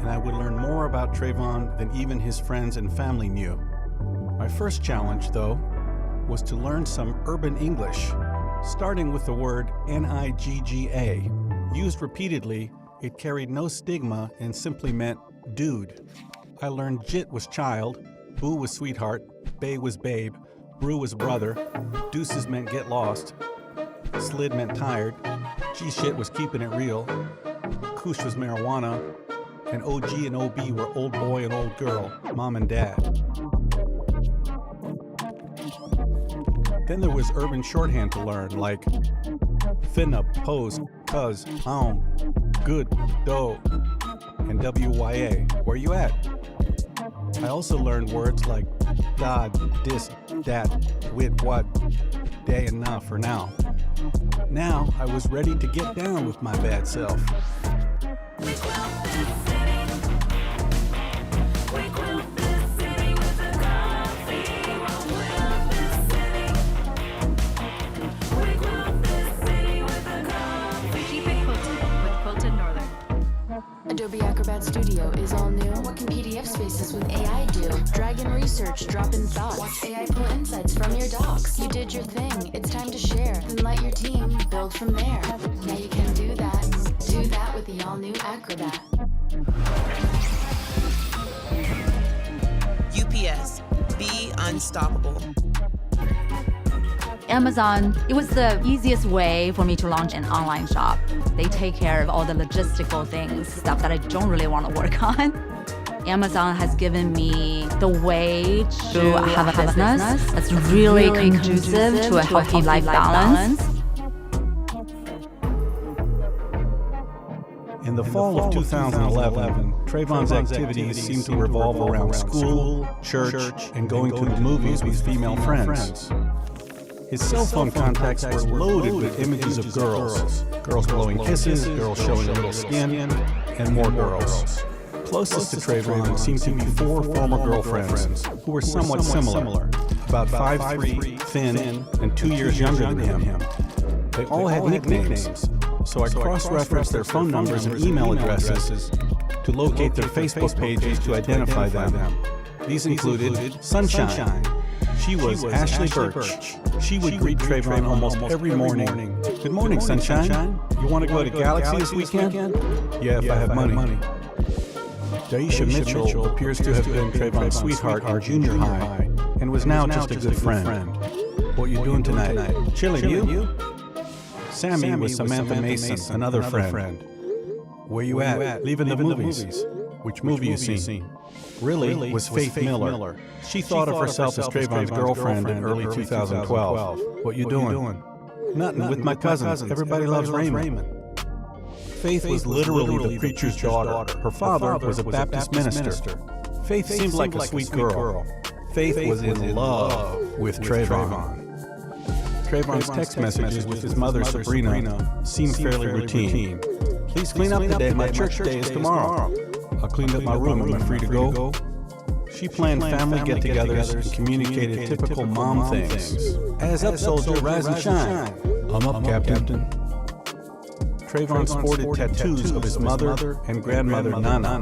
and I would learn more about Trayvon than even his friends and family knew. My first challenge, though, was to learn some urban English, starting with the word Nigga. Used repeatedly, it carried no stigma and simply meant dude. I learned jit was child, boo was sweetheart, bae was babe, brew was brother, deuces meant get lost, slid meant tired, G-shit was keeping it real, kush was marijuana, and OG and OB were old boy and old girl, mom and dad. Then there was urban shorthand to learn, like finna, pose, cuz, home, good, dough, and WYA, where you at? I also learned words like God, this, that, with, what, day and now for now. Now I was ready to get down with my bad self. Adobe Acrobat Studio is all new. What can PDF spaces with AI do? Drag in research, drop in thoughts. Watch AI pull insights from your docs. You did your thing, it's time to share. Then let your team build from there. Now you can do that. Do that with the all new Acrobat. UPS, be unstoppable. Amazon, it was the easiest way for me to launch an online shop. They take care of all the logistical things, stuff that I don't really want to work on. Amazon has given me the way to have a business that's really conducive to a healthy life balance. In the fall of 2011, Trayvon's activities seemed to revolve around school, church, and going to the movies with female friends. His cell phone contacts were loaded with images of girls. Girls blowing kisses, girls showing a little skin, and more girls. Closest to Trayvon seemed to be 4 former girlfriends who were somewhat similar, about 5'3", thin, and 2 years younger than him. They all had nicknames, so I cross-referenced their phone numbers and email addresses to locate their Facebook pages to identify them. These included Sunshine. She was Ashley Birch. She would greet Trayvon almost every morning. Good morning, Sunshine. You want to go to Galaxy this weekend? Yeah, if I have money. Daisha Mitchell appears to have been Trayvon's sweetheart in junior high and was now just a good friend. What you doing tonight? Chilling, you? Sammy was Samantha Mason, another friend. Where you at? Leaving the movies. Which movie you seen? Really was Faith Miller. She thought of herself as Trayvon's girlfriend in early 2012. What you doing? Nothing, with my cousins. Everybody loves Raymond. Faith was literally the preacher's daughter. Her father was a Baptist minister. Faith seemed like a sweet girl. Faith was in love with Trayvon. Trayvon's text messages with his mother, Sabrina, seemed fairly routine. Please clean up today. My church day is tomorrow. I cleaned up my room. Am I free to go? She planned family get-togethers and communicated typical mom things. As up, soldier, rise and shine. I'm up, Captain. Trayvon sported tattoos of his mother and grandmother, Nana.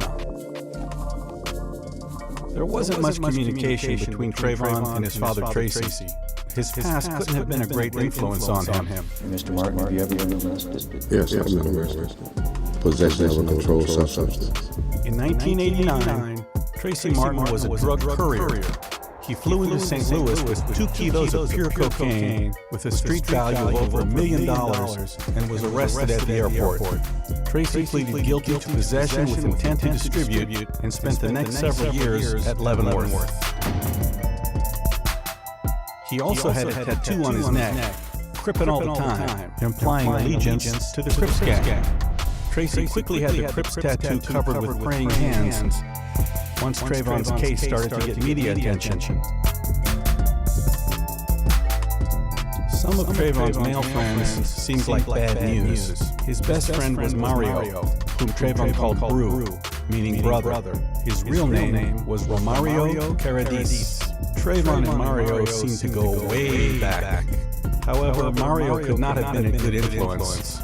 There wasn't much communication between Trayvon and his father, Tracy. His past couldn't have been a great influence on him. Mr. Martin, have you ever been arrested? Yes, I've been arrested. Possession of a controlled substance. In 1989, Tracy Martin was a drug courier. He flew into St. Louis with 2 kilos of pure cocaine with a street value of over $1 million and was arrested at the airport. Tracy pleaded guilty to possession with intent to distribute and spent the next several years at Leavenworth. He also had a tattoo on his neck, Crippin' all the time, implying allegiance to the Crips gang. Tracy quickly had the Crips tattoo covered with praying hands once Trayvon's case started to get media attention. Some of Trayvon's male friends seemed like bad news. His best friend was Mario, whom Trayvon called Brew, meaning brother. His real name was Romario Caradis. Trayvon and Mario seemed to go way back. However, Mario could not have been a good influence.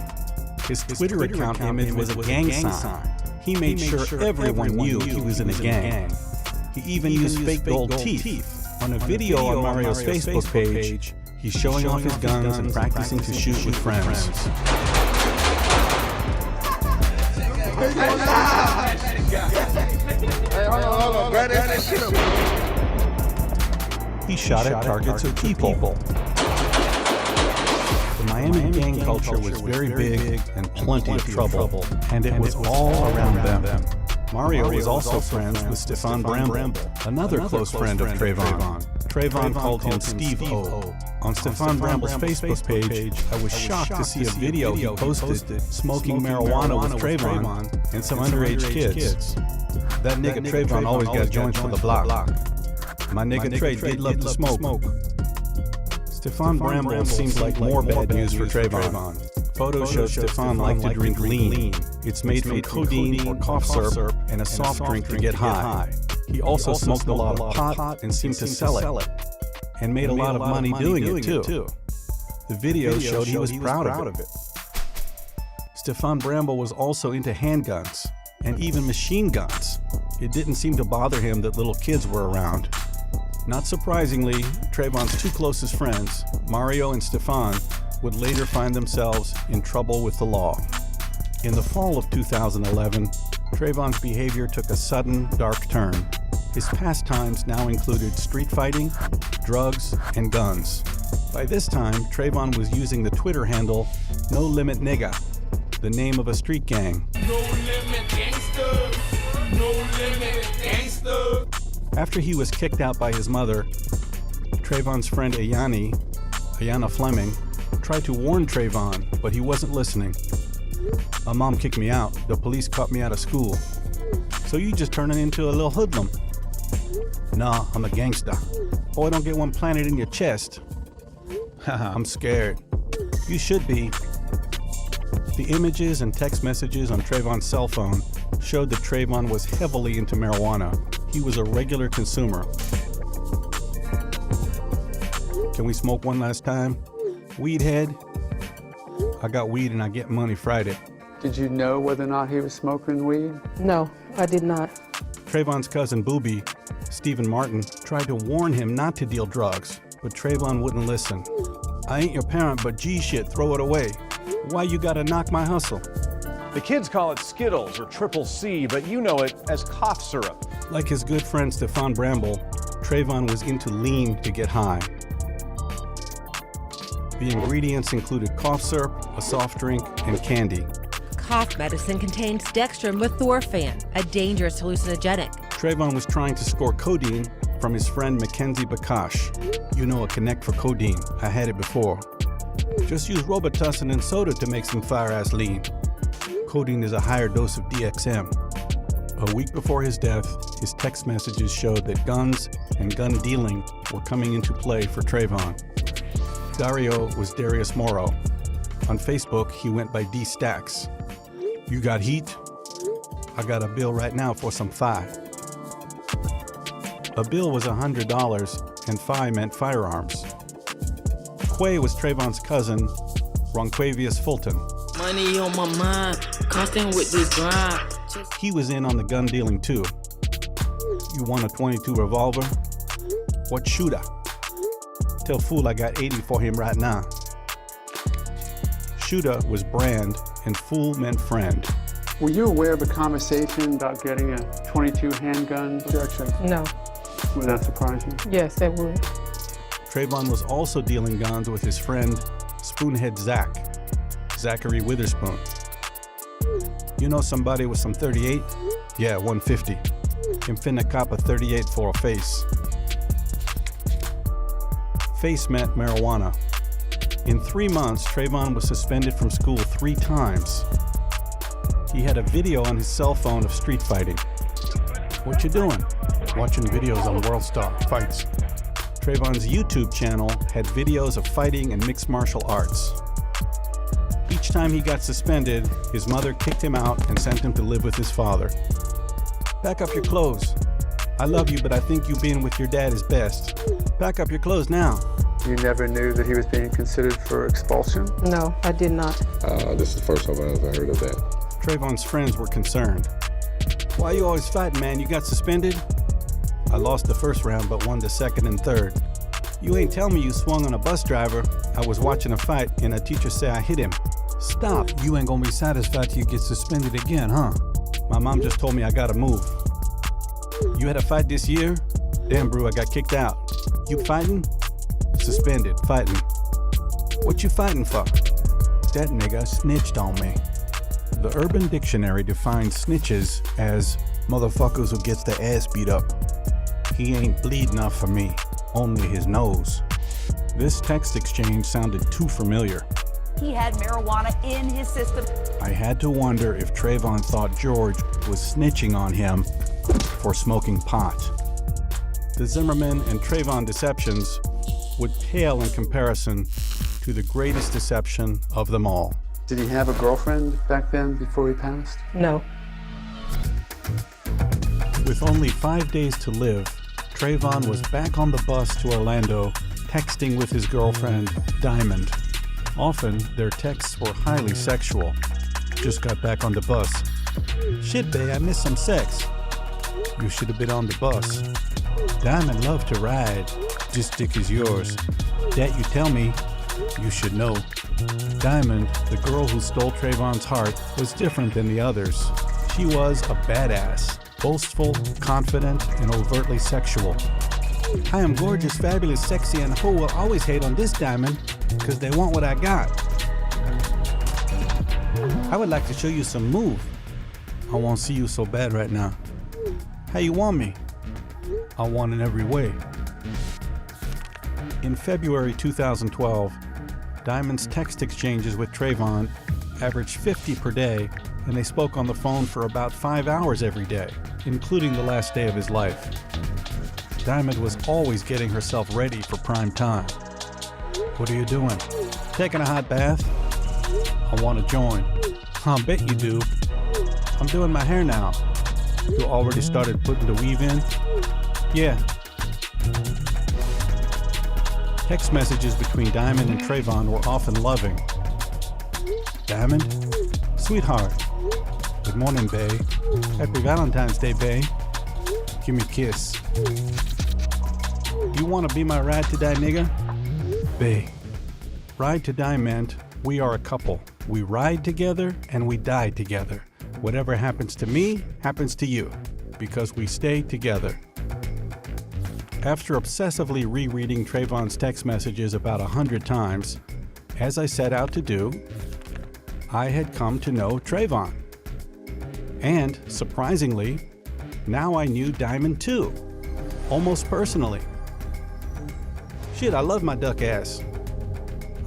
His Twitter account image was a gang sign. He made sure everyone knew he was in a gang. He even used fake gold teeth. On a video on Mario's Facebook page, he's showing off his guns and practicing to shoot with friends. He shot at targets of people. The Miami gang culture was very big and plenty of trouble, and it was all around them. Mario was also friends with Stefan Bramble, another close friend of Trayvon. Trayvon called him Steve O. On Stefan Bramble's Facebook page, I was shocked to see a video he posted smoking marijuana with Trayvon and some underage kids. That nigga Trayvon always got joints for the block. My nigga Trey did love to smoke. Stefan Bramble seems like more bad news for Trayvon. Photos show Stefan liked to drink lean. It's made from codeine or cough syrup and a soft drink to get high. He also smoked a lot of pot and seemed to sell it. And made a lot of money doing it too. The video showed he was proud of it. Stefan Bramble was also into handguns and even machine guns. It didn't seem to bother him that little kids were around. Not surprisingly, Trayvon's 2 closest friends, Mario and Stefan, would later find themselves in trouble with the law. In the fall of 2011, Trayvon's behavior took a sudden, dark turn. His pastimes now included street fighting, drugs, and guns. By this time, Trayvon was using the Twitter handle No Limit Nigga, the name of a street gang. No limit gangster. No limit gangster. After he was kicked out by his mother, Trayvon's friend Ayana Fleming, tried to warn Trayvon, but he wasn't listening. My mom kicked me out. The police caught me out of school. So you just turning into a little hoodlum. Nah, I'm a gangster. Boy, don't get one planted in your chest. I'm scared. You should be. The images and text messages on Trayvon's cell phone showed that Trayvon was heavily into marijuana. He was a regular consumer. Can we smoke one last time? Weed head? I got weed and I get money Friday. Did you know whether or not he was smoking weed? No, I did not. Trayvon's cousin Booby, Stephen Martin, tried to warn him not to deal drugs, but Trayvon wouldn't listen. I ain't your parent, but G shit, throw it away. Why you gotta knock my hustle? The kids call it Skittles or Triple C, but you know it as cough syrup. Like his good friend Stephon Bramble, Trayvon was into lean to get high. The ingredients included cough syrup, a soft drink, and candy. Cough medicine contains dextromethorphan, a dangerous hallucinogenic. Trayvon was trying to score codeine from his friend Mackenzie Bakash. You know, a connect for codeine. I had it before. Just use Robitussin and soda to make some fire-ass lean. Codeine is a higher dose of DXM. A week before his death, his text messages showed that guns and gun dealing were coming into play for Trayvon. Dario was Darius Morrow. On Facebook, he went by D Stacks. You got heat? I got a bill right now for some thigh. A bill was $100, and phi meant firearms. Quay was Trayvon's cousin, Ronquavius Fulton. Money on my mind, constant with this grind. He was in on the gun dealing too. You want a .22 revolver? What shooter? Tell fool I got 80 for him right now. Shooter was brand, and fool meant friend. Were you aware of a conversation about getting a .22 handgun? Objection. No. Would that surprise you? Yes, that would. Trayvon was also dealing guns with his friend, Spoonhead Zach, Zachary Witherspoon. You know somebody with some 38? Yeah, 150. Him finna cop a 38 for a face. Face meant marijuana. In 3 months, Trayvon was suspended from school 3 times. He had a video on his cell phone of street fighting. What you doing? Watching videos on World Star Fights. Trayvon's YouTube channel had videos of fighting and mixed martial arts. Each time he got suspended, his mother kicked him out and sent him to live with his father. Pack up your clothes. I love you, but I think you being with your dad is best. Pack up your clothes now. You never knew that he was being considered for expulsion? No, I did not. This is the first time I ever heard of that. Trayvon's friends were concerned. Why you always fighting, man? You got suspended? I lost the first round, but won the second and third. You ain't tell me you swung on a bus driver. I was watching a fight, and a teacher said I hit him. Stop. You ain't gonna be satisfied till you get suspended again, huh? My mom just told me I gotta move. You had a fight this year? Damn, bro, I got kicked out. You fighting? Suspended, fighting. What you fighting for? That nigga snitched on me. The Urban Dictionary defines snitches as motherfuckers who gets their ass beat up. He ain't bleed enough for me, only his nose. This text exchange sounded too familiar. He had marijuana in his system. I had to wonder if Trayvon thought George was snitching on him for smoking pot. The Zimmerman and Trayvon deceptions would pale in comparison to the greatest deception of them all. Did he have a girlfriend back then before he passed? No. With only 5 days to live, Trayvon was back on the bus to Orlando, texting with his girlfriend, Diamond. Often, their texts were highly sexual. Just got back on the bus. Shit, babe, I missed some sex. You should have been on the bus. Diamond loved to ride. This dick is yours. That you tell me, you should know. Diamond, the girl who stole Trayvon's heart, was different than the others. She was a badass, boastful, confident, and overtly sexual. I am gorgeous, fabulous, sexy, and who will always hate on this diamond because they want what I got. I would like to show you some move. I won't see you so bad right now. How you want me? I want in every way. In February 2012, Diamond's text exchanges with Trayvon averaged 50 per day, and they spoke on the phone for about 5 hours every day, including the last day of his life. Diamond was always getting herself ready for prime time. What are you doing? Taking a hot bath? I want to join. I bet you do. I'm doing my hair now. You already started putting the weave in? Yeah. Text messages between Diamond and Trayvon were often loving. Diamond? Sweetheart. Good morning, bae. Happy Valentine's Day, bae. Give me a kiss. You want to be my ride to die, nigga? Bae. Ride to die meant we are a couple. We ride together and we die together. Whatever happens to me, happens to you, because we stay together. After obsessively rereading Trayvon's text messages about 100 times, as I set out to do, I had come to know Trayvon. And, surprisingly, now I knew Diamond too, almost personally. Shit, I love my duck ass.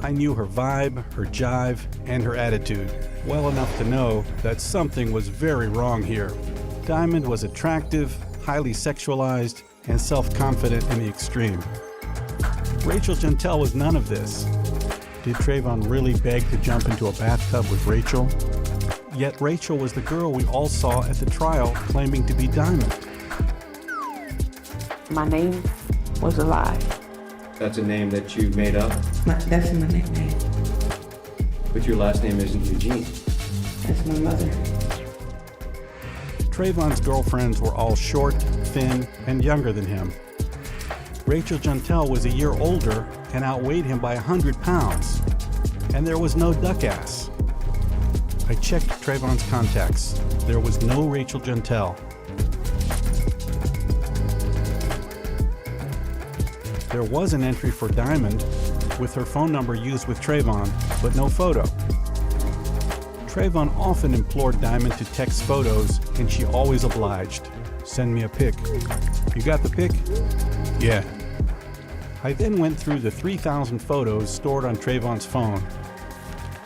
I knew her vibe, her jive, and her attitude well enough to know that something was very wrong here. Diamond was attractive, highly sexualized, and self-confident in the extreme. Rachel Jeantel was none of this. Did Trayvon really beg to jump into a bathtub with Rachel? Yet Rachel was the girl we all saw at the trial claiming to be Diamond. My name was a lie. That's a name that you made up? That's my nickname. But your last name isn't Eugene. That's my mother. Trayvon's girlfriends were all short, thin, and younger than him. Rachel Jeantel was a year older and outweighed him by 100 pounds. And there was no duck ass. I checked Trayvon's contacts. There was no Rachel Jeantel. There was an entry for Diamond with her phone number used with Trayvon, but no photo. Trayvon often implored Diamond to text photos, and she always obliged. Send me a pic. You got the pic? Yeah. I then went through the 3,000 photos stored on Trayvon's phone.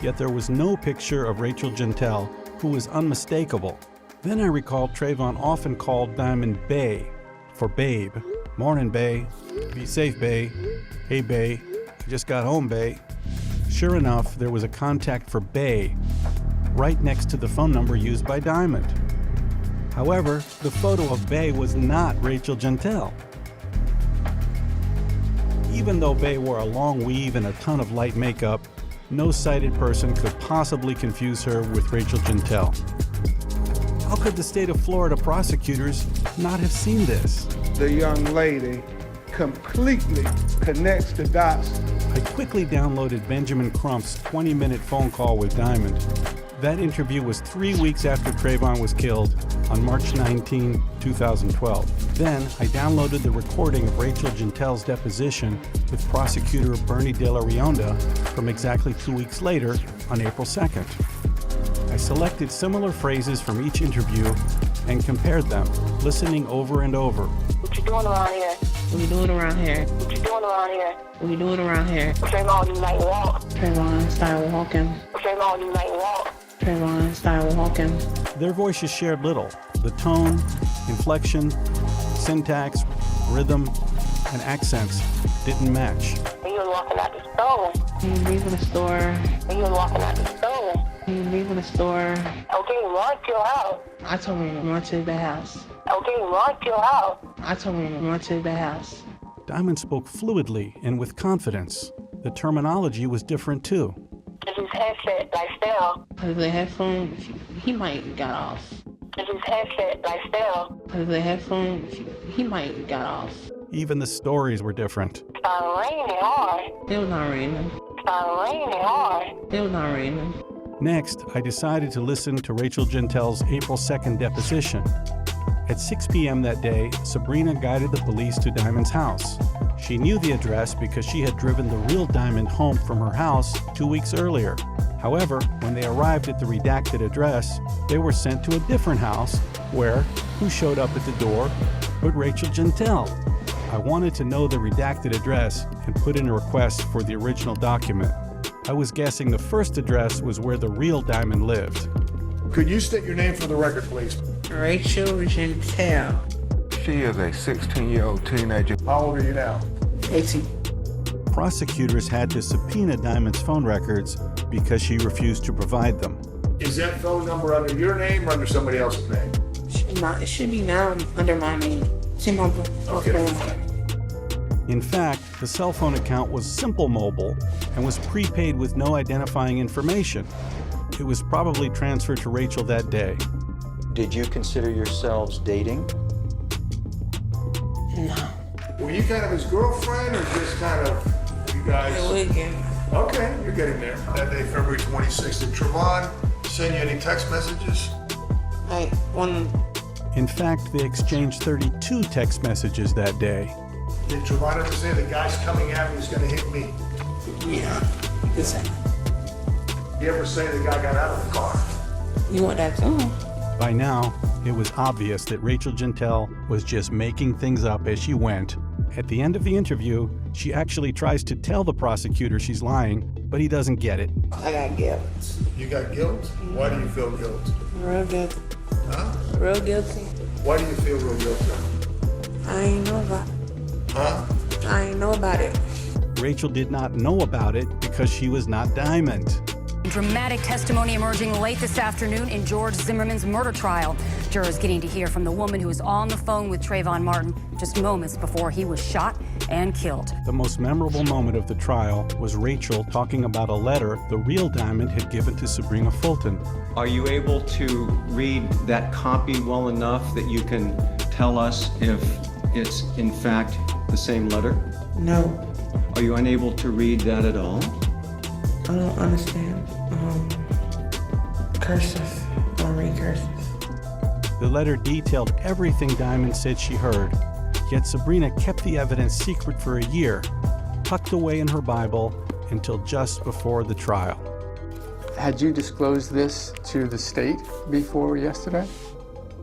Yet there was no picture of Rachel Jeantel, who was unmistakable. Then I recalled Trayvon often called Diamond Bae for babe. Morning, bae. Be safe, bae. Hey, bae. I just got home, bae. Sure enough, there was a contact for bae right next to the phone number used by Diamond. However, the photo of bae was not Rachel Jeantel. Even though bae wore a long weave and a ton of light makeup, no sighted person could possibly confuse her with Rachel Jeantel. How could the state of Florida prosecutors not have seen this? The young lady completely connects the dots. I quickly downloaded Benjamin Crump's 20-minute phone call with Diamond. That interview was 3 weeks after Trayvon was killed on March 19, 2012. Then I downloaded the recording of Rachel Jeantel's deposition with prosecutor Bernie De La Rionda from exactly 2 weeks later on April 2nd. I selected similar phrases from each interview and compared them, listening over and over. What you doing around here? What you doing around here? What you doing around here? What you doing around here? Trayvon, you like walk. Trayvon, start walking. Trayvon, you like walk. Trayvon, start walking. Their voices shared little. The tone, inflection, syntax, rhythm, and accents didn't match. When you was walking out the store. When you leaving the store. When you was walking out the store. When you leaving the store. Okay, run to your house. I told him to run to the house. Okay, run to your house. I told him to run to the house. Diamond spoke fluidly and with confidence. The terminology was different too. It's his headset lifestyle. Cause the headphones, he might got off. It's his headset lifestyle. Cause the headphones, he might got off. Even the stories were different. It started raining hard. It was not raining. It started raining hard. It was not raining. Next, I decided to listen to Rachel Jeantel's April 2nd deposition. At 6 p.m. that day, Sabrina guided the police to Diamond's house. She knew the address because she had driven the real Diamond home from her house 2 weeks earlier. However, when they arrived at the redacted address, they were sent to a different house where, who showed up at the door but Rachel Gentile. I wanted to know the redacted address and put in a request for the original document. I was guessing the first address was where the real Diamond lived. Could you state your name for the record, please? Rachel Gentile. She is a 16-year-old teenager. How old are you now? 18. Prosecutors had to subpoena Diamond's phone records because she refused to provide them. Is that phone number under your name or under somebody else's name? It should be now under my name. See my phone. In fact, the cell phone account was Simple Mobile and was prepaid with no identifying information. It was probably transferred to Rachel that day. Did you consider yourselves dating? No. Were you kind of his girlfriend or just kind of you guys? We're getting. Okay, you're getting there. That day, February 26th, did Trevon send you any text messages? In fact, they exchanged 32 text messages that day. Did Trevon ever say the guy's coming at me is going to hit me? Yeah, you could say. You ever say the guy got out of the car? You want that too? By now, it was obvious that Rachel Gentile was just making things up as she went. At the end of the interview, she actually tries to tell the prosecutor she's lying, but he doesn't get it. I got guilt. You got guilt? Why do you feel guilt? Real guilty. Huh? Real guilty. Why do you feel real guilty? I ain't know about it. Huh? I ain't know about it. Rachel did not know about it because she was not Diamond. Dramatic testimony emerging late this afternoon in George Zimmerman's murder trial. Jurors getting to hear from the woman who was on the phone with Trayvon Martin just moments before he was shot and killed. The most memorable moment of the trial was Rachel talking about a letter the real Diamond had given to Sabrina Fulton. Are you able to read that copy well enough that you can tell us if it's in fact the same letter? No. Are you unable to read that at all? I don't understand. Cursive. I don't read cursive. The letter detailed everything Diamond said she heard, yet Sabrina kept the evidence secret for a year, tucked away in her Bible until just before the trial. Had you disclosed this to the state before yesterday?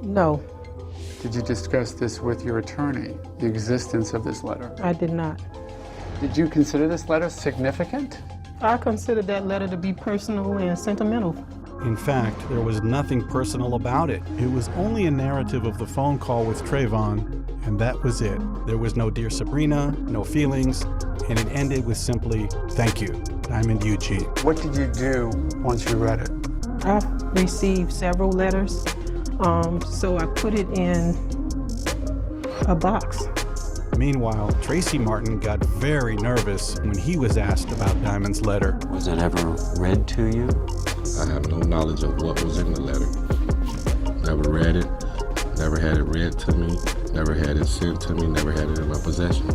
No, Did you discuss this with your attorney, the existence of this letter? I did not. Did you consider this letter significant? I consider that letter to be personal and sentimental. In fact, there was nothing personal about it. It was only a narrative of the phone call with Trayvon, and that was it. There was no Dear Sabrina, no feelings, and it ended with simply, "Thank you, Diamond Eugene." What did you do once you read it? I've received several letters, so I put it in a box. Meanwhile, Tracy Martin got very nervous when he was asked about Diamond's letter. Was it ever read to you? I have no knowledge of what was in the letter. Never read it, never had it read to me, never had it sent to me, never had it in my possession.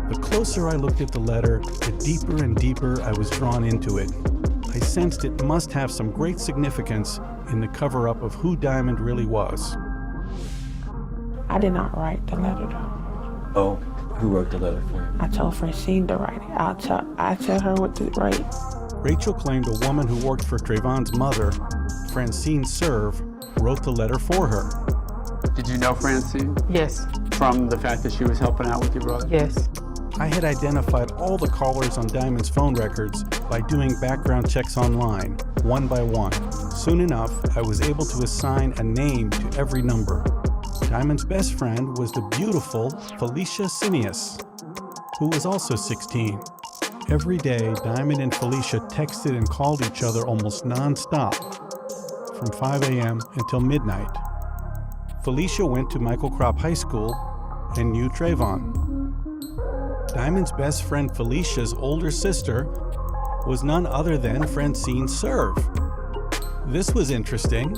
The closer I looked at the letter, the deeper and deeper I was drawn into it. I sensed it must have some great significance in the cover-up of who Diamond really was. I did not write the letter though. Oh, who wrote the letter for you? I told Francine to write it. I tell her what to write. Rachel claimed a woman who worked for Trayvon's mother, Francine Serve, wrote the letter for her. Did you know Francine? Yes. From the fact that she was helping out with your brother? Yes. I had identified all the callers on Diamond's phone records by doing background checks online, one by one. Soon enough, I was able to assign a name to every number. Diamond's best friend was the beautiful Felicia Cineas, who was also 16. Every day, Diamond and Felicia texted and called each other almost non-stop, from 5 a.m. until midnight. Felicia went to Michael Crop High School and knew Trayvon. Diamond's best friend Felicia's older sister was none other than Francine Serve. This was interesting.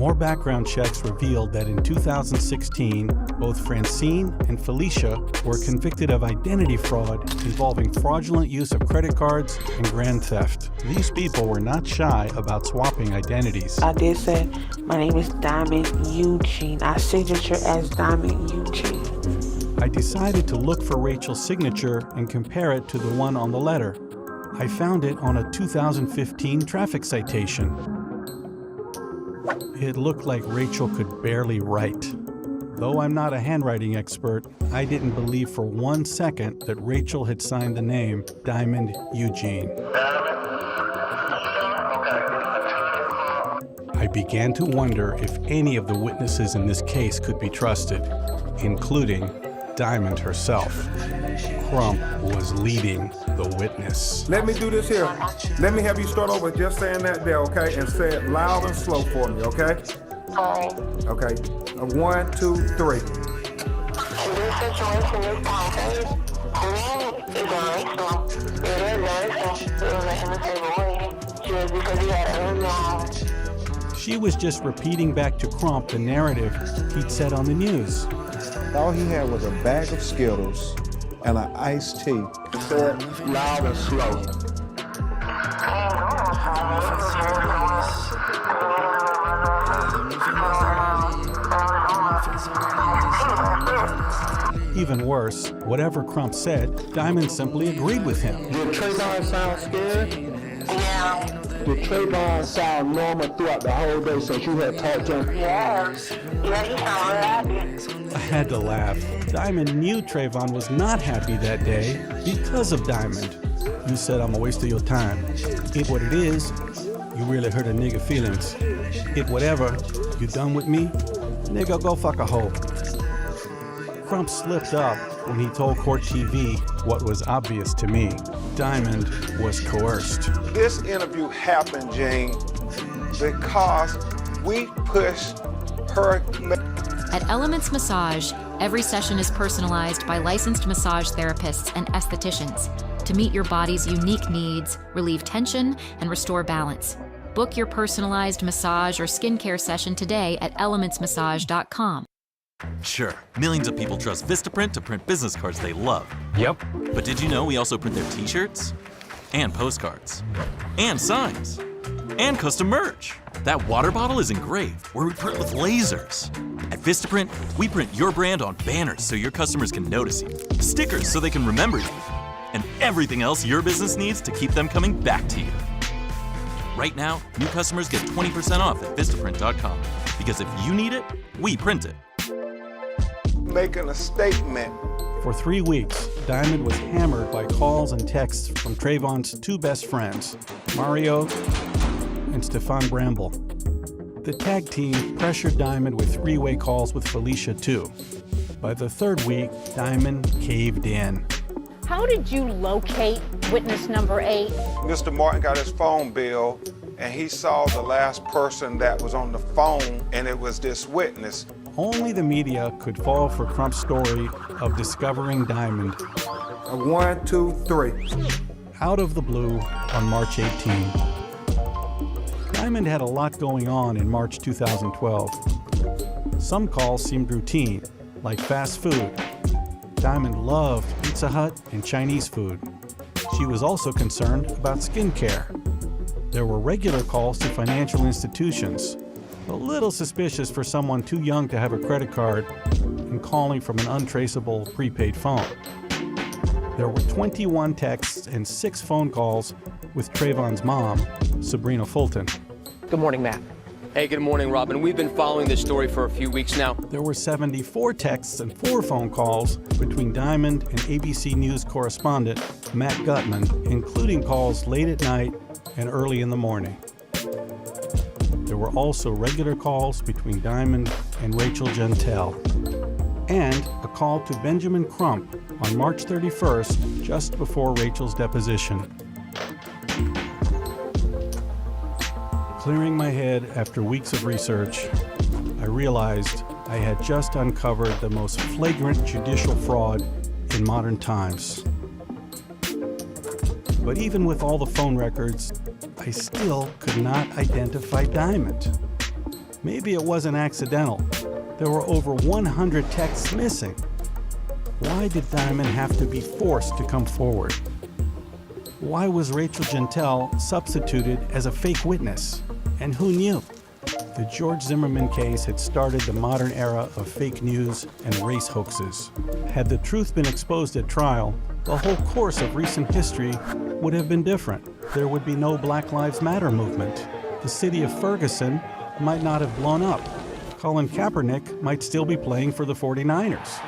More background checks revealed that in 2016, both Francine and Felicia were convicted of identity fraud involving fraudulent use of credit cards and grand theft. These people were not shy about swapping identities. I did say, my name is Diamond Eugene. I signature as Diamond Eugene. I decided to look for Rachel's signature and compare it to the one on the letter. I found it on a 2015 traffic citation. It looked like Rachel could barely write. Though I'm not a handwriting expert, I didn't believe for 1 second that Rachel had signed the name Diamond Eugene. I began to wonder if any of the witnesses in this case could be trusted, including Diamond herself. Crump was leading the witness. Let me do this here. Let me have you start over just saying that there, okay? And say it loud and slow for me, okay? Okay. 1, 2, 3. In this situation, this time, to me, it's Rachel. It is Rachel. It was an innocent boy. Just because he had a long. She was just repeating back to Crump the narrative he'd said on the news. All he had was a bag of Skittles and an iced tea. Say it loud and slow. Even worse, whatever Crump said, Diamond simply agreed with him. Did Trayvon sound scared? Yeah. Did Trayvon sound normal throughout the whole day since you had talked to him? Yeah, he sounded happy. I had to laugh. Diamond knew Trayvon was not happy that day because of Diamond. You said I'm a waste of your time. It what it is, you really hurt a nigga feelings. It whatever, you done with me? Nigga, go fuck a hoe. Crump slipped up when he told Court TV what was obvious to me. Diamond was coerced. This interview happened, Jane, because we pushed her. At Elements Massage, every session is personalized by licensed massage therapists and estheticians to meet your body's unique needs, relieve tension, and restore balance. Book your personalized massage or skincare session today at elementsmassage.com. Sure, millions of people trust Vistaprint to print business cards they love. Yep. But did you know we also print their t-shirts? And postcards. And signs. And custom merch. That water bottle is engraved, where we print with lasers. At Vistaprint, we print your brand on banners so your customers can notice you, stickers so they can remember you, and everything else your business needs to keep them coming back to you. Right now, new customers get 20% off at Vistaprint.com, because if you need it, we print it. Making a statement. For 3 weeks, Diamond was hammered by calls and texts from Trayvon's 2 best friends, Mario and Stefan Bramble. The tag team pressured Diamond with 3-way calls with Felicia too. By the 3rd week, Diamond caved in. How did you locate witness number 8? Mr. Martin got his phone bill and he saw the last person that was on the phone, and it was this witness. Only the media could fall for Crump's story of discovering Diamond. 1, 2, 3. Out of the blue on March 18. Diamond had a lot going on in March 2012. Some calls seemed routine, like fast food. Diamond loved Pizza Hut and Chinese food. She was also concerned about skincare. There were regular calls to financial institutions, a little suspicious for someone too young to have a credit card and calling from an untraceable prepaid phone. There were 21 texts and 6 phone calls with Trayvon's mom, Sabrina Fulton. Good morning, Matt. Hey, good morning, Robin. We've been following this story for a few weeks now. There were 74 texts and 4 phone calls between Diamond and ABC News correspondent Matt Gutman, including calls late at night and early in the morning. There were also regular calls between Diamond and Rachel Gentile, and a call to Benjamin Crump on March 31st, just before Rachel's deposition. Clearing my head after weeks of research, I realized I had just uncovered the most flagrant judicial fraud in modern times. But even with all the phone records, I still could not identify Diamond. Maybe it wasn't accidental. There were over 100 texts missing. Why did Diamond have to be forced to come forward? Why was Rachel Jeantel substituted as a fake witness? And who knew? The George Zimmerman case had started the modern era of fake news and race hoaxes. Had the truth been exposed at trial, the whole course of recent history would have been different. There would be no Black Lives Matter movement. The city of Ferguson might not have blown up. Colin Kaepernick might still be playing for the 49ers.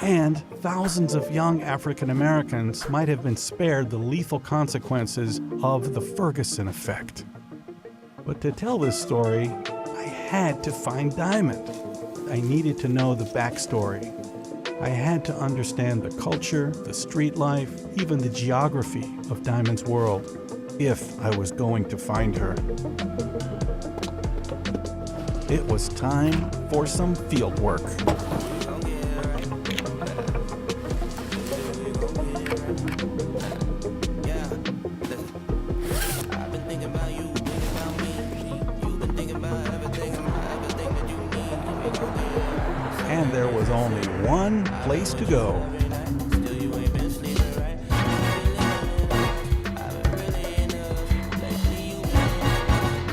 And thousands of young African Americans might have been spared the lethal consequences of the Ferguson effect. But to tell this story, I had to find Diamond. I needed to know the backstory. I had to understand the culture, the street life, even the geography of Diamond's world, if I was going to find her. It was time for some field work. And there was only one place to go.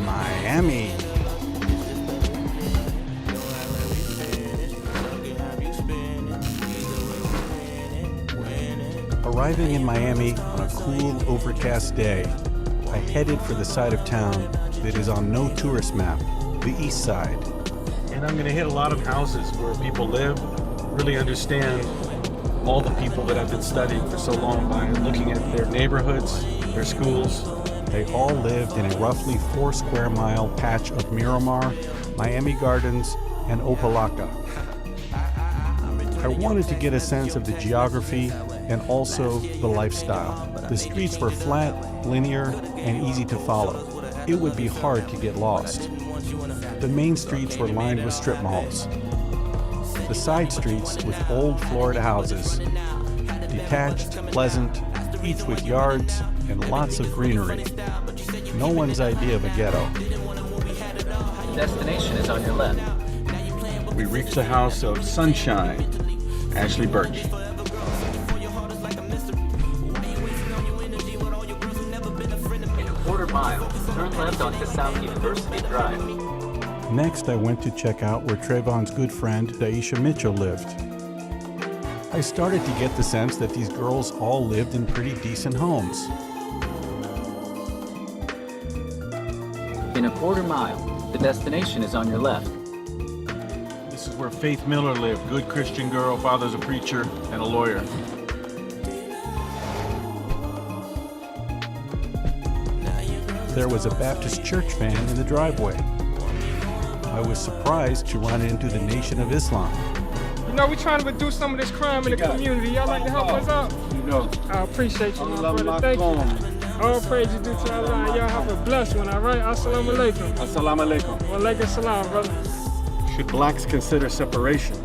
Miami. Arriving in Miami on a cool, overcast day, I headed for the side of town that is on no tourist map, the East Side. And I'm going to hit a lot of houses where people live, really understand all the people that I've been studying for so long by looking at their neighborhoods, their schools. They all lived in a roughly 4 square mile patch of Miramar, Miami Gardens, and Opa-locka. I wanted to get a sense of the geography and also the lifestyle. The streets were flat, linear, and easy to follow. It would be hard to get lost. The main streets were lined with strip malls. The side streets with old Florida houses, detached, pleasant, each with yards and lots of greenery. No one's idea of a ghetto. Destination is on your left. We reached the house of Sunshine, Ashley Birch. In a quarter mile, turn left onto South University Drive. Next, I went to check out where Trayvon's good friend, Daisha Mitchell, lived. I started to get the sense that these girls all lived in pretty decent homes. In a quarter mile, the destination is on your left. This is where Faith Miller lived, good Christian girl, father's a preacher and a lawyer. There was a Baptist church van in the driveway. I was surprised to run into the Nation of Islam. You know, we're trying to reduce some of this crime in the community. Y'all like to help us out? You know. I appreciate you, my brother. Thank you. All praise you due to Allah. Y'all have a blessed one, all right? Assalamu alaikum. Assalamu alaikum. Wa alaikum salam, brother. Should blacks consider separation?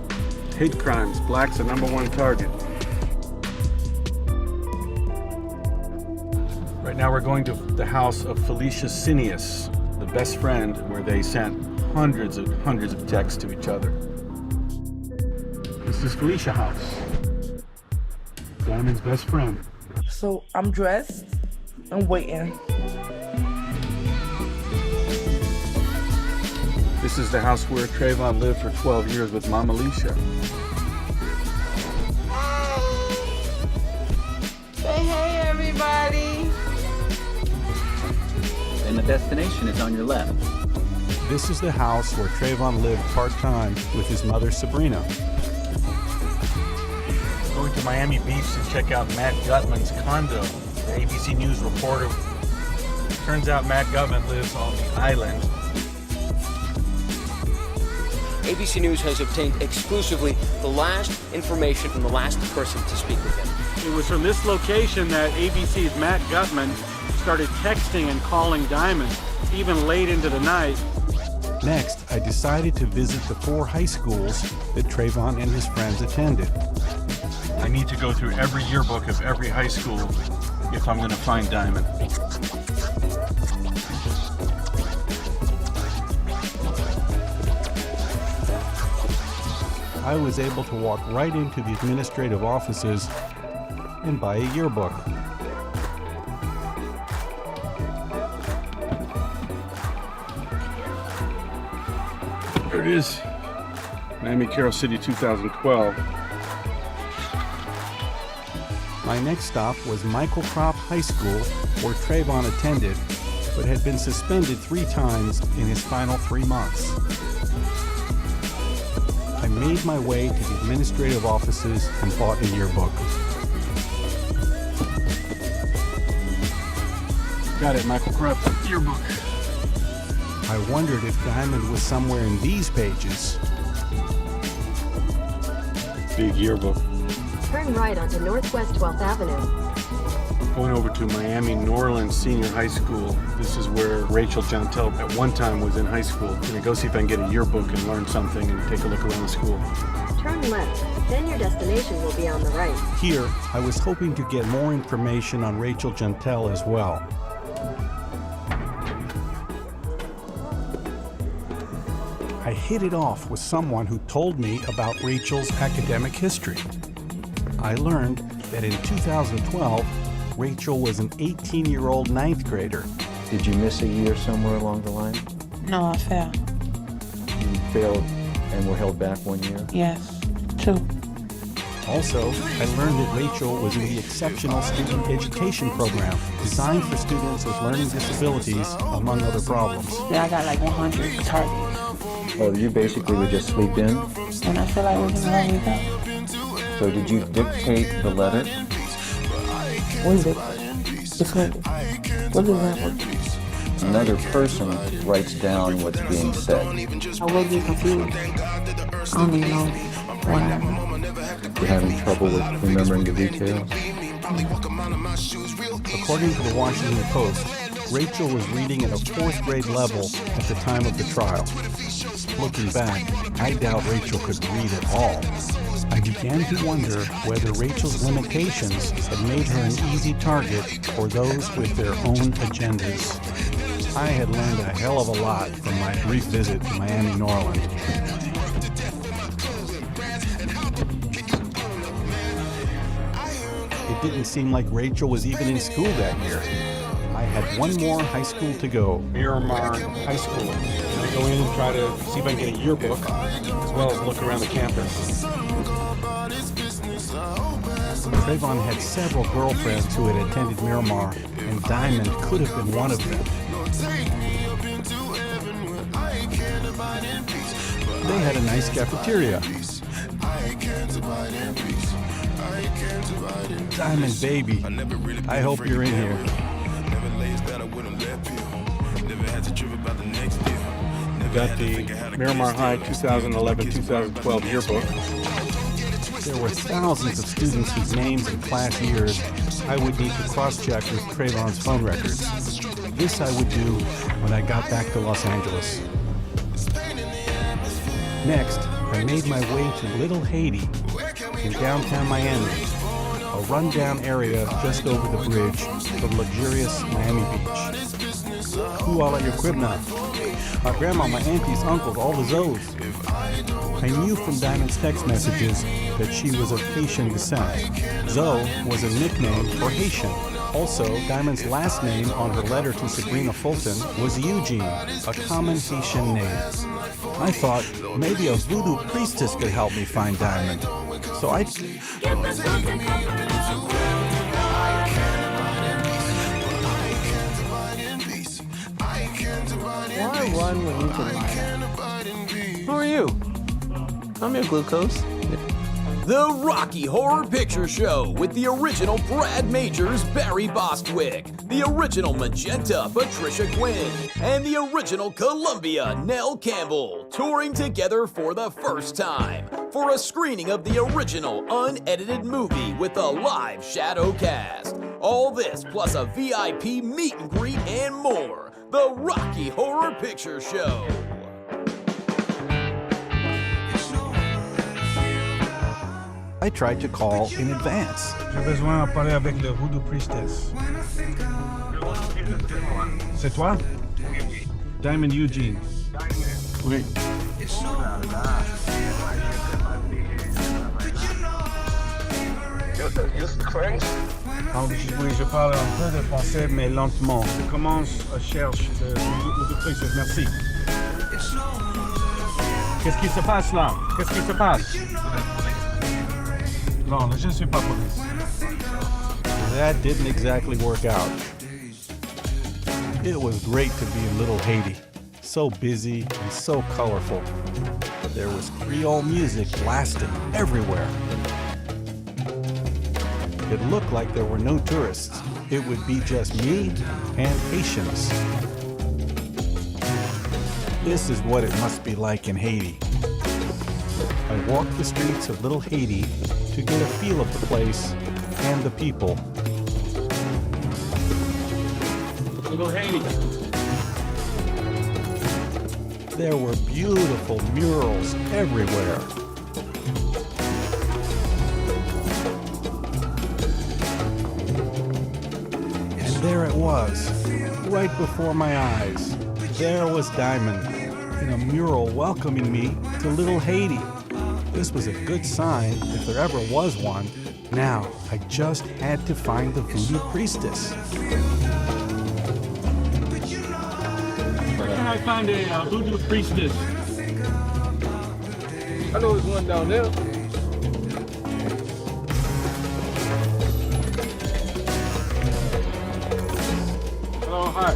Hate crimes, blacks are #1 target. Right now we're going to the house of Felicia Cineas, the best friend, where they sent hundreds of texts to each other. This is Felicia's house. Diamond's best friend. So I'm dressed and waiting. This is the house where Trayvon lived for 12 years with Mama Alicia. Say hey, everybody. And the destination is on your left. This is the house where Trayvon lived part-time with his mother, Sabrina. Going to Miami Beach to check out Matt Gutman's condo, the ABC News reporter. Turns out Matt Gutman lives on the island. ABC News has obtained exclusively the last information from the last person to speak with him. It was from this location that ABC's Matt Gutman started texting and calling Diamond, even late into the night. Next, I decided to visit the 4 high schools that Trayvon and his friends attended. I need to go through every yearbook of every high school if I'm going to find Diamond. I was able to walk right into the administrative offices and buy a yearbook. Here it is, Miami Carroll City 2012. My next stop was Michael Crop High School, where Trayvon attended, but had been suspended 3 times in his final 3 months. I made my way to the administrative offices and bought a yearbook. Got it, Michael Crop yearbook. I wondered if Diamond was somewhere in these pages. Big yearbook. Turn right onto Northwest 12th Avenue. Going over to Miami Norland Senior High School. This is where Rachel Jantel at one time was in high school. Gonna go see if I can get a yearbook and learn something and take a look around the school. Turn left, then your destination will be on the right. Here, I was hoping to get more information on Rachel Jantel as well. I hit it off with someone who told me about Rachel's academic history. I learned that in 2012, Rachel was an 18-year-old 9th grader. Did you miss a year somewhere along the line? No, I failed. You failed and were held back 1 year? Yes, 2. Also, I learned that Rachel was in the Exceptional Student Education Program, designed for students with learning disabilities, among other problems. Yeah, I got like 100 targets. Oh, you basically would just sleep in? When I feel like we're gonna let me go. So did you dictate the letter? What is it? What is that? Another person writes down what's being said. I will get confused. I don't even know what happened. You're having trouble with remembering the details? According to the Washington Post, Rachel was reading at a 4th grade level at the time of the trial. Looking back, I doubt Rachel could read at all. I began to wonder whether Rachel's limitations had made her an easy target for those with their own agendas. I had learned a hell of a lot from my brief visit to Miami Norland. It didn't seem like Rachel was even in school that year. I had one more high school to go. Miramar High School. I go in and try to see if I can get a yearbook, as well as look around the campus. Trayvon had several girlfriends who had attended Miramar, and Diamond could have been one of them. They had a nice cafeteria. Diamond, baby, I hope you're in here. Got the Miramar High 2011-2012 yearbook. There were thousands of students whose names and class years I would need to cross-check with Trayvon's phone records. This I would do when I got back to Los Angeles. Next, I made my way to Little Haiti in downtown Miami, a rundown area just over the bridge from luxurious Miami Beach. Who all at your crib now? My grandma, my aunties, uncles, all the Zoes. I knew from Diamond's text messages that she was of Haitian descent. Zoe was a nickname for Haitian. Also, Diamond's last name on her letter to Sabrina Fulton was Eugene, a common Haitian name. I thought maybe a voodoo priestess could help me find Diamond. So I... Why run when you can lie? Who are you? I'm your glucose. The Rocky Horror Picture Show with the original Brad Majors, Barry Bostwick, the original Magenta, Patricia Quinn, and the original Columbia, Nell Campbell, touring together for the first time for a screening of the original unedited movie with a live shadow cast. All this plus a VIP meet and greet and more. The Rocky Horror Picture Show. I tried to call in advance. J'ai besoin de parler avec le voodoo priestess. C'est toi? Diamond Eugene. Oui. Oui, je parle un peu de français, mais lentement. Je commence à chercher le Pritzker. Merci. Qu'est-ce qui se passe là? Qu'est-ce qui se passe? Non, je ne suis pas police. That didn't exactly work out. It was great to be in Little Haiti. So busy and so colorful. There was Creole music blasting everywhere. It looked like there were no tourists. It would be just me and Haitians. This is what it must be like in Haiti. I walked the streets of Little Haiti to get a feel of the place and the people. Little Haiti. There were beautiful murals everywhere. And there it was, right before my eyes. There was Diamond in a mural welcoming me to Little Haiti. This was a good sign if there ever was one. Now, I just had to find the voodoo priestess. Where can I find a voodoo priestess? I know there's one down there. Hello, hi.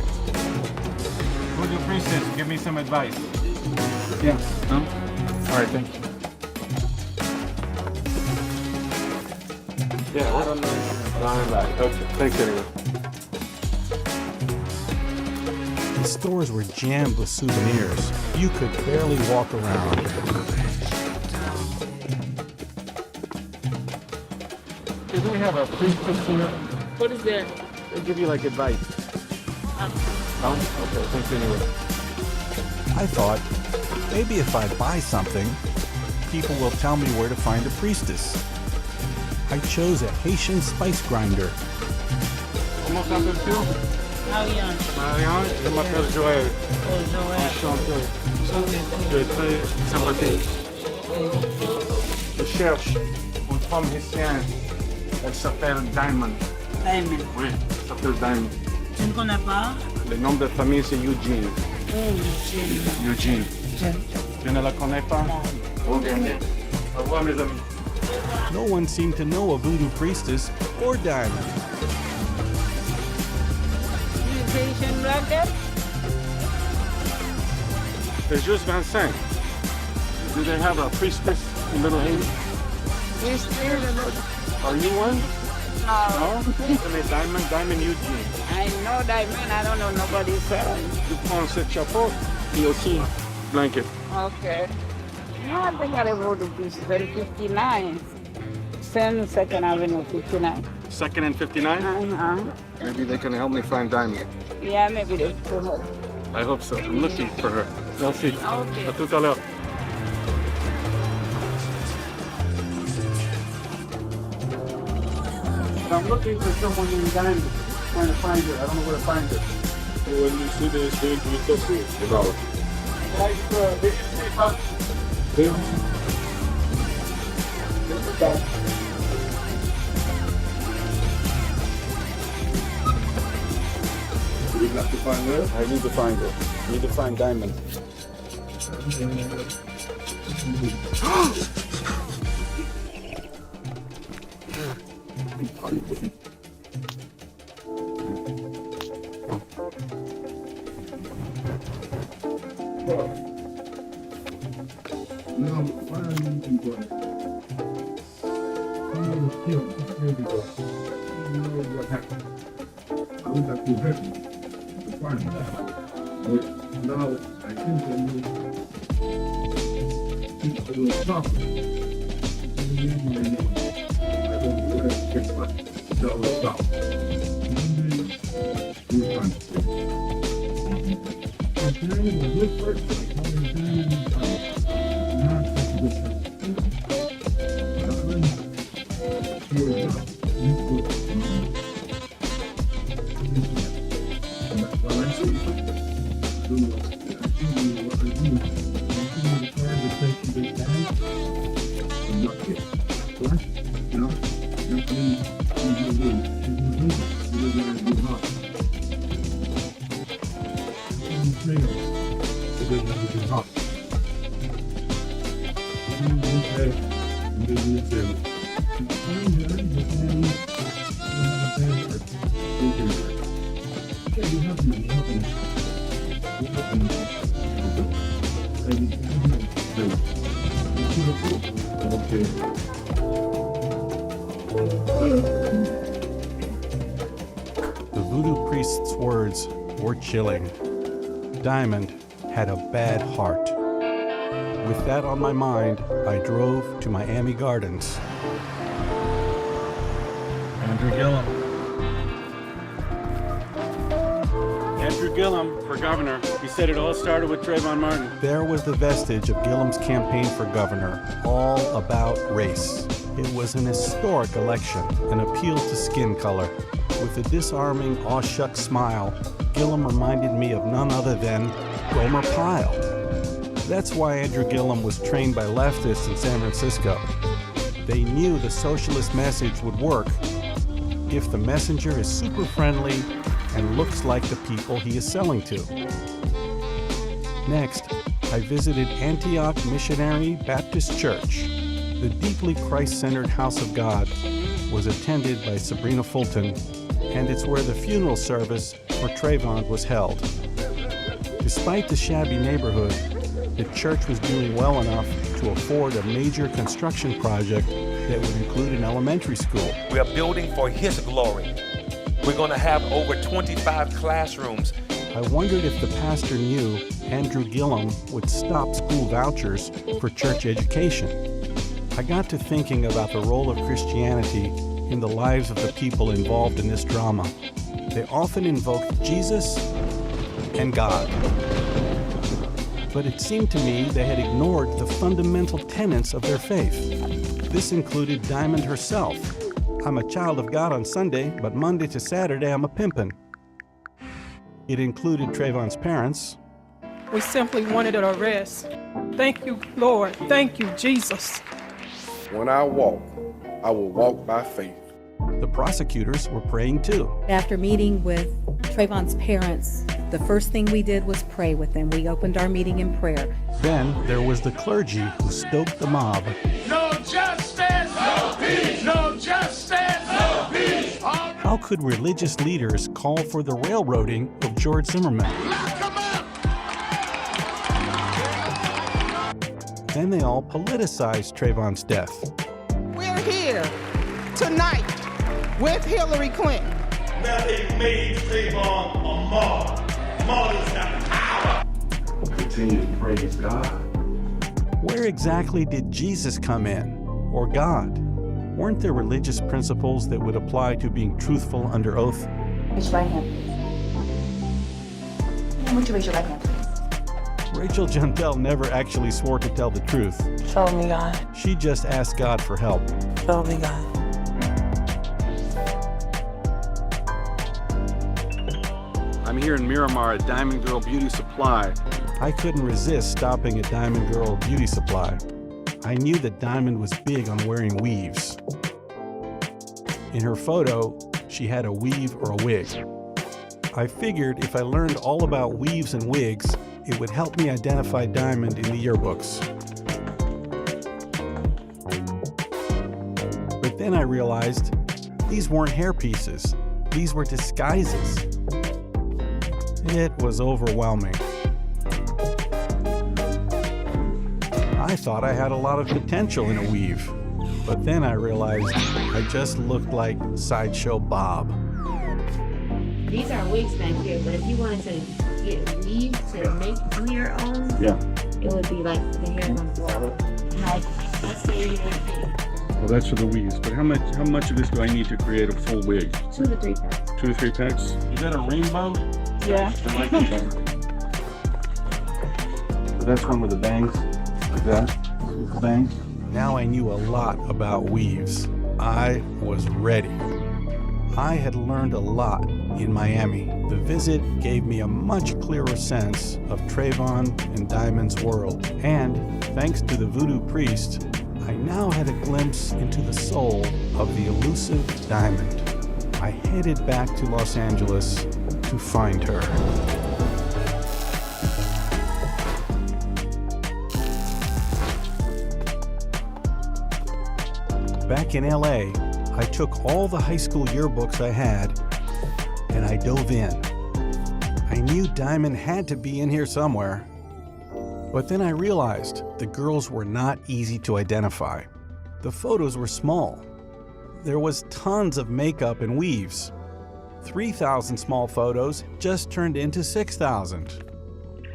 Voodoo priestess, give me some advice. Yeah. No? All right, thank you. Yeah, we're on the line back. Okay, thanks anyway. The stores were jammed with souvenirs. You could barely walk around. Do they have a priestess here? What is that? They give you like advice. No? Okay, thanks anyway. I thought, maybe if I buy something, people will tell me where to find a priestess. I chose a Haitian spice grinder. Comment t'appelles-tu? Marianne. Marianne, je m'appelle Joël. Oh, Joël. Enchanté. Tu es très sympathique. Je cherche une femme haïtienne. Elle s'appelle Diamond. Diamond. Oui, elle s'appelle Diamond. Tu ne connais pas? Le nom de famille, c'est Eugene. Oh, Eugene. Tu ne la connais pas? Non. Ok. Au revoir, mes amis. No one seemed to know a voodoo priestess or Diamond. You Haitian like that? C'est juste 25. Do they have a priestess in Little Haiti? Are you one? No. No? Diamond Eugene. I know Diamond, I don't know nobody's else. Tu prends ce chapeau et aussi blanket. Okay. No, I think I go to this 59. Same Second Avenue 59. Second and 59? Uh-huh. Maybe they can help me find Diamond. Yeah, maybe they could help. I hope so. I'm looking for her. Merci. Okay. À tout à l'heure. I'm looking for someone named Diamond. Trying to find her. I don't know where to find her. When you see this, you go see it. You'd like to find her? I need to find her. I need to find Diamond. No, why are you looking for her? He was killed. Here we go. You know what happened. I would have to help you to find her. But now I think I know. It will stop. I don't know where to get back. That will stop. We'll find it. If there is a good person, The voodoo priest's words were chilling. Diamond had a bad heart. With that on my mind, I drove to Miami Gardens. Andrew Gillum. Andrew Gillum for governor. He said it all started with Trayvon Martin. There was the vestige of Gillum's campaign for governor, all about race. It was an historic election, an appeal to skin color. With a disarming, aw-shucks smile, Gillum reminded me of none other than Gomer Pyle. That's why Andrew Gillum was trained by leftists in San Francisco. They knew the socialist message would work if the messenger is super friendly and looks like the people he is selling to. Next, I visited Antioch Missionary Baptist Church. The deeply Christ-centered house of God was attended by Sabrina Fulton, and it's where the funeral service for Trayvon was held. Despite the shabby neighborhood, the church was doing well enough to afford a major construction project that would include an elementary school. We are building for His glory. We're going to have over 25 classrooms. I wondered if the pastor knew Andrew Gillum would stop school vouchers for church education. I got to thinking about the role of Christianity in the lives of the people involved in this drama. They often invoked Jesus and God. But it seemed to me they had ignored the fundamental tenets of their faith. This included Diamond herself. I'm a child of God on Sunday, but Monday to Saturday I'm a pimpin'. It included Trayvon's parents. We simply wanted an arrest. Thank you, Lord. Thank you, Jesus. When I walk, I will walk by faith. The prosecutors were praying too. After meeting with Trayvon's parents, the first thing we did was pray with them. We opened our meeting in prayer. Then there was the clergy who stoked the mob. No justice! No peace! No justice! No peace! How could religious leaders call for the railroading of George Zimmerman? Then they all politicized Trayvon's death. We're here tonight with Hillary Clinton. Now they've made Trayvon a martyr. Martyrs have power. Continue to praise God. Where exactly did Jesus come in? Or God? Weren't there religious principles that would apply to being truthful under oath? Raise your right hand, please. Would you raise your right hand, please? Rachel Jantel never actually swore to tell the truth. Show me God. She just asked God for help. Show me God. I'm here in Miramar at Diamond Girl Beauty Supply. I couldn't resist stopping at Diamond Girl Beauty Supply. I knew that Diamond was big on wearing weaves. In her photo, she had a weave or a wig. I figured if I learned all about weaves and wigs, it would help me identify Diamond in the yearbooks. But then I realized these weren't hair pieces. These were disguises. It was overwhelming. I thought I had a lot of potential in a weave, but then I realized I just looked like Sideshow Bob. These are wigs back here, but if you wanted to get weaves to do your own, it would be like the hair comes out. Like, let's say you Well, that's for the weaves, but how much of this do I need to create a full wig? 2 to 3 packs. 2 to 3 packs? Is that a rainbow? Yeah. I like that. So that's one with the bangs, like that, bangs. Now I knew a lot about weaves. I was ready. I had learned a lot in Miami. The visit gave me a much clearer sense of Trayvon and Diamond's world. And thanks to the voodoo priest, I now had a glimpse into the soul of the elusive Diamond. I headed back to Los Angeles to find her. Back in LA, I took all the high school yearbooks I had and I dove in. I knew Diamond had to be in here somewhere. But then I realized the girls were not easy to identify. The photos were small. There was tons of makeup and weaves. 3,000 small photos just turned into 6,000.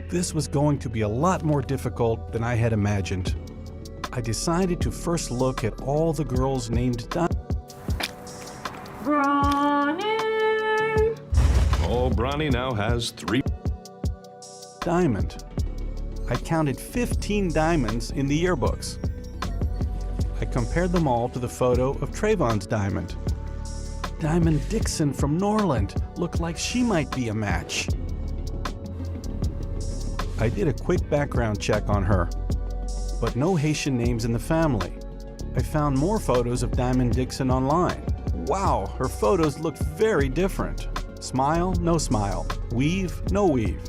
This was going to be a lot more difficult than I had imagined. I decided to first look at all the girls named Diamond. Bronny! Oh, Bronny now has 3 Diamond. I counted 15 diamonds in the yearbooks. I compared them all to the photo of Trayvon's diamond. Diamond Dixon from Norland looked like she might be a match. I did a quick background check on her, but no Haitian names in the family. I found more photos of Diamond Dixon online. Wow, her photos looked very different. Smile, no smile. Weave, no weave.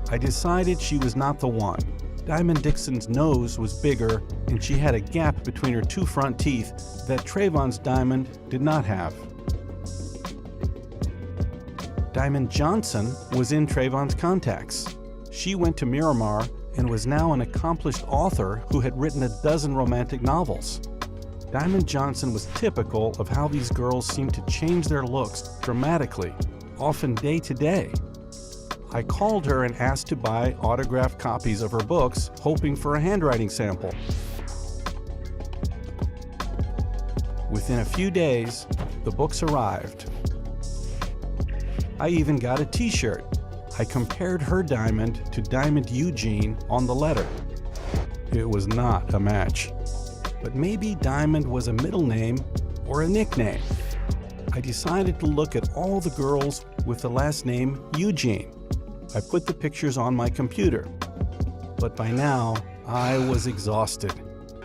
I decided she was not the one. Diamond Dixon's nose was bigger, and she had a gap between her 2 front teeth that Trayvon's diamond did not have. Diamond Johnson was in Trayvon's contacts. She went to Miramar and was now an accomplished author who had written a dozen romantic novels. Diamond Johnson was typical of how these girls seemed to change their looks dramatically, often day to day. I called her and asked to buy autographed copies of her books, hoping for a handwriting sample. Within a few days, the books arrived. I even got a t-shirt. I compared her diamond to Diamond Eugene on the letter. It was not a match. But maybe Diamond was a middle name or a nickname. I decided to look at all the girls with the last name Eugene. I put the pictures on my computer. But by now, I was exhausted.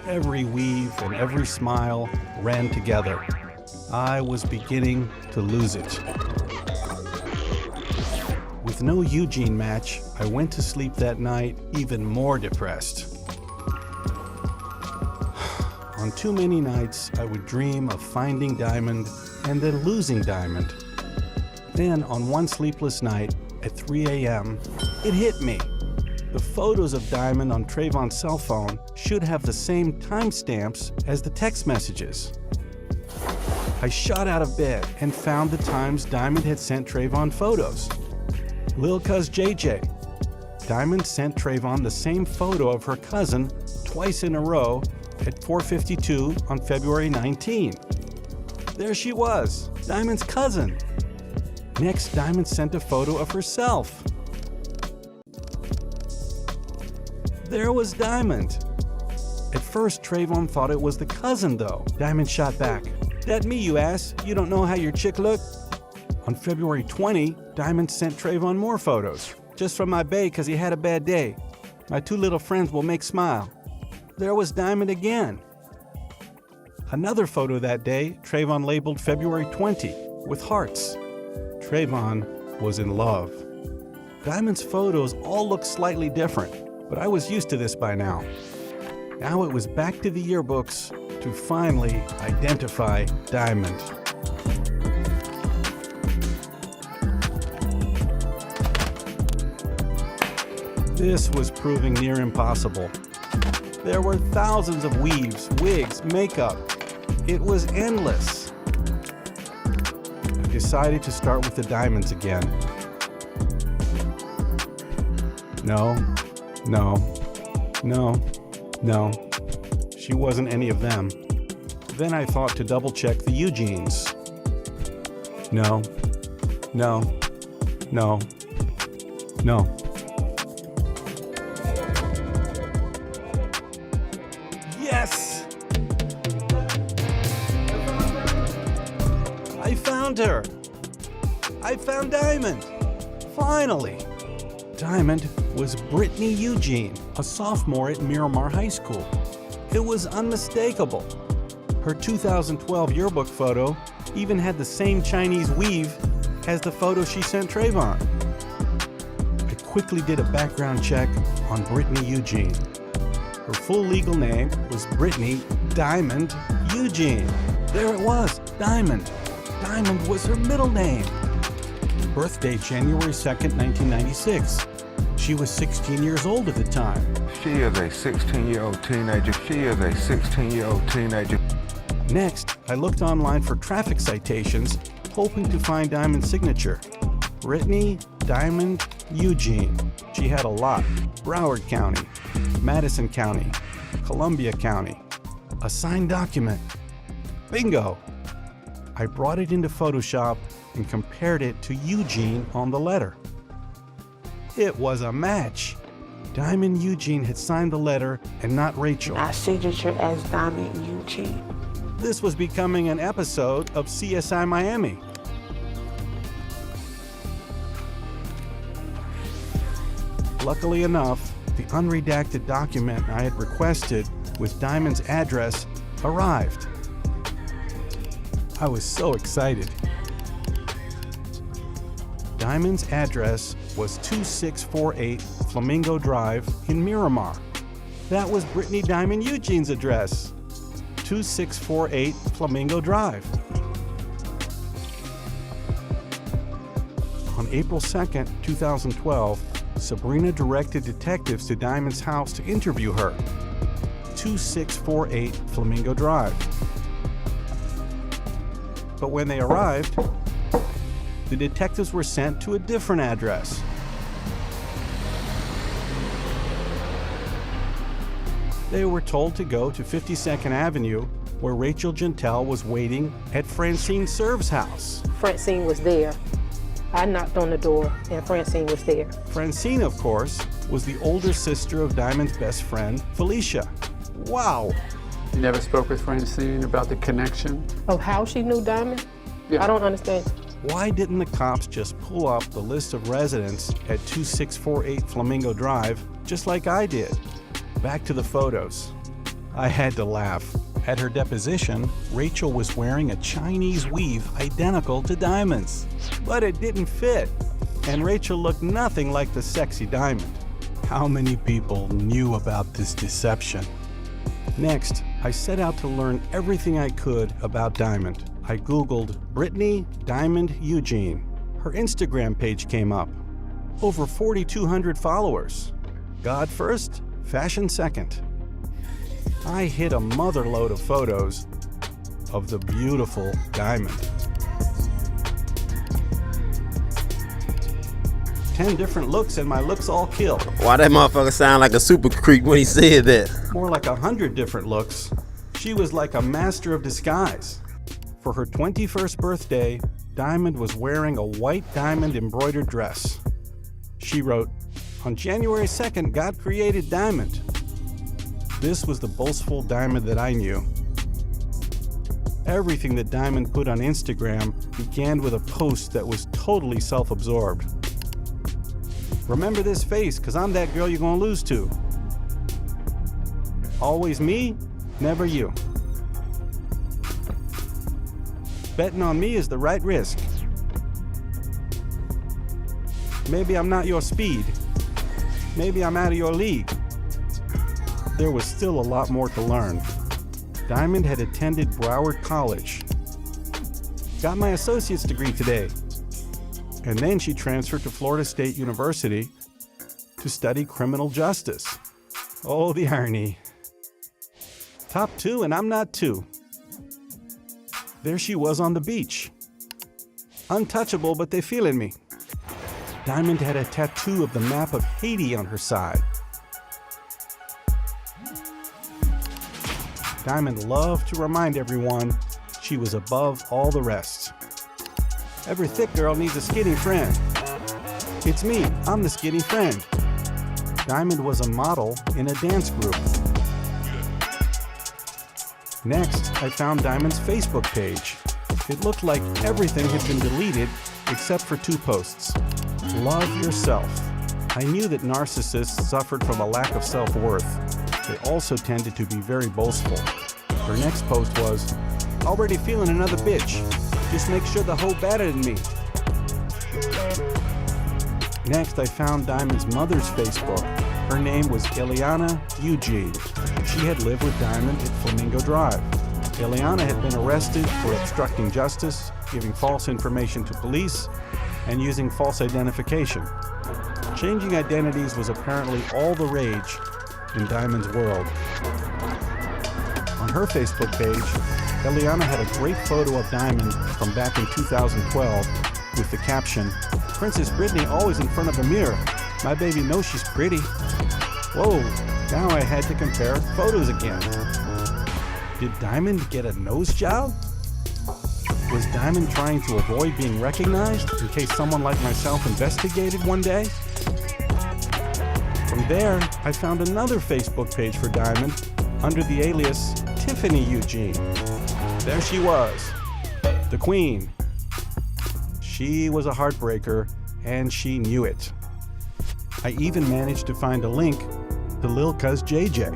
Every weave and every smile ran together. I was beginning to lose it. With no Eugene match, I went to sleep that night even more depressed. On too many nights, I would dream of finding Diamond and then losing Diamond. Then, on one sleepless night, at 3 a.m., it hit me. The photos of Diamond on Trayvon's cell phone should have the same timestamps as the text messages. I shot out of bed and found the times Diamond had sent Trayvon photos. Lil' Cuz JJ. Diamond sent Trayvon the same photo of her cousin twice in a row at 4:52 on February 19. There she was, Diamond's cousin. Next, Diamond sent a photo of herself. There was Diamond. At first, Trayvon thought it was the cousin, though. Diamond shot back. "That me, you ass. You don't know how your chick look?" On February 20, Diamond sent Trayvon more photos. "Just from my bae, 'cause he had a bad day. My 2 little friends will make smile." There was Diamond again. Another photo that day, Trayvon labeled February 20 with hearts. Trayvon was in love. Diamond's photos all looked slightly different, but I was used to this by now. Now it was back to the yearbooks to finally identify Diamond. This was proving near impossible. There were thousands of weaves, wigs, makeup. It was endless. I decided to start with the diamonds again. No. She wasn't any of them. Then I thought to double check the Eugenes. No. Yes! I found her! I found Diamond! Finally! Diamond was Brittany Eugene, a sophomore at Miramar High School. It was unmistakable. Her 2012 yearbook photo even had the same Chinese weave as the photo she sent Trayvon. I quickly did a background check on Brittany Eugene. Her full legal name was Brittany Diamond Eugene. There it was, Diamond. Diamond was her middle name. Birthday January 2nd, 1996. She was 16 years old at the time. She is a 16-year-old teenager. She is a 16-year-old teenager. Next, I looked online for traffic citations, hoping to find Diamond's signature. Brittany Diamond Eugene. She had a lot. Broward County, Madison County, Columbia County. A signed document. Bingo! I brought it into Photoshop and compared it to Eugene on the letter. It was a match. Diamond Eugene had signed the letter and not Rachel. Our signature as Diamond Eugene. This was becoming an episode of CSI Miami. Luckily enough, the unredacted document I had requested with Diamond's address arrived. I was so excited. Diamond's address was 2648 Flamingo Drive in Miramar. That was Brittany Diamond Eugene's address. 2648 Flamingo Drive. On April 2nd, 2012, Sabrina directed detectives to Diamond's house to interview her. 2648 Flamingo Drive. But when they arrived, the detectives were sent to a different address. They were told to go to 52nd Avenue, where Rachel Gentile was waiting at Francine Serve's house. Francine was there. I knocked on the door, and Francine was there. Francine, of course, was the older sister of Diamond's best friend, Felicia. Wow! You never spoke with Francine about the connection? Of how she knew Diamond? Yeah. I don't understand. Why didn't the cops just pull up the list of residents at 2648 Flamingo Drive, just like I did? Back to the photos. I had to laugh. At her deposition, Rachel was wearing a Chinese weave identical to Diamond's. But it didn't fit, and Rachel looked nothing like the sexy Diamond. How many people knew about this deception? Next, I set out to learn everything I could about Diamond. I Googled Brittany Diamond Eugene. Her Instagram page came up. Over 4,200 followers. God first, fashion second. I hit a motherload of photos of the beautiful Diamond. 10 different looks and my looks all kill. Why that motherfucker sound like a super creep when he said that? More like 100 different looks. She was like a master of disguise. For her 21st birthday, Diamond was wearing a white diamond embroidered dress. She wrote, "On January 2nd, God created Diamond." This was the boastful Diamond that I knew. Everything that Diamond put on Instagram began with a post that was totally self-absorbed. Remember this face, cause I'm that girl you're gonna lose to. Always me, never you. Betting on me is the right risk. Maybe I'm not your speed. Maybe I'm out of your league. There was still a lot more to learn. Diamond had attended Broward College. Got my associate's degree today. And then she transferred to Florida State University to study criminal justice. Oh, the irony. Top 2 and I'm not 2. There she was on the beach. Untouchable, but they feeling me. Diamond had a tattoo of the map of Haiti on her side. Diamond loved to remind everyone she was above all the rest. Every thick girl needs a skinny friend. It's me, I'm the skinny friend. Diamond was a model in a dance group. Next, I found Diamond's Facebook page. It looked like everything had been deleted except for 2 posts. Love yourself. I knew that narcissists suffered from a lack of self-worth. They also tended to be very boastful. Her next post was, "Already feeling another bitch. Just make sure the hoe better than me." Next, I found Diamond's mother's Facebook. Her name was Ileana Eugene. She had lived with Diamond at Flamingo Drive. Ileana had been arrested for obstructing justice, giving false information to police, and using false identification. Changing identities was apparently all the rage in Diamond's world. On her Facebook page, Ileana had a great photo of Diamond from back in 2012 with the caption, "Princess Brittany always in front of a mirror. My baby knows she's pretty." Whoa, now I had to compare photos again. Did Diamond get a nose job? Was Diamond trying to avoid being recognized in case someone like myself investigated one day? From there, I found another Facebook page for Diamond under the alias Tiffany Eugene. There she was, the Queen. She was a heartbreaker, and she knew it. I even managed to find a link to Lil Cuz JJ.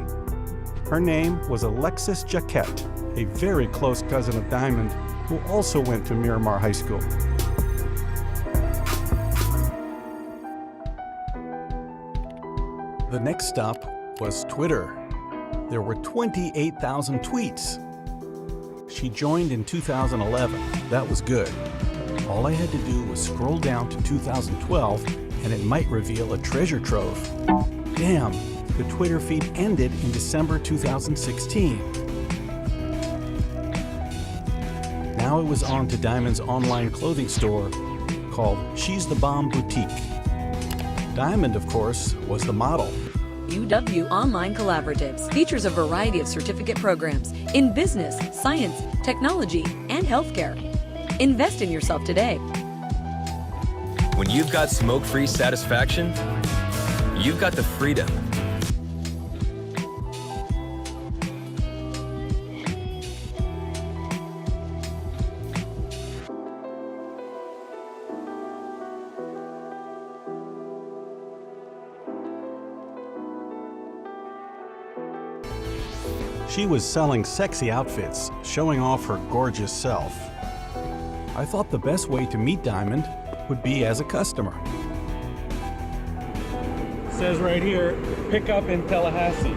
Her name was Alexis Jaquette, a very close cousin of Diamond, who also went to Miramar High School. The next stop was Twitter. There were 28,000 tweets. She joined in 2011. That was good. All I had to do was scroll down to 2012 and it might reveal a treasure trove. Damn, the Twitter feed ended in December 2016. Now it was on to Diamond's online clothing store called She's the Bomb Boutique. Diamond, of course, was the model. UW Online Collaboratives features a variety of certificate programs in business, science, technology, and healthcare. Invest in yourself today. When you've got smoke-free satisfaction, you've got the freedom. She was selling sexy outfits, showing off her gorgeous self. I thought the best way to meet Diamond would be as a customer. It says right here, pick up in Tallahassee,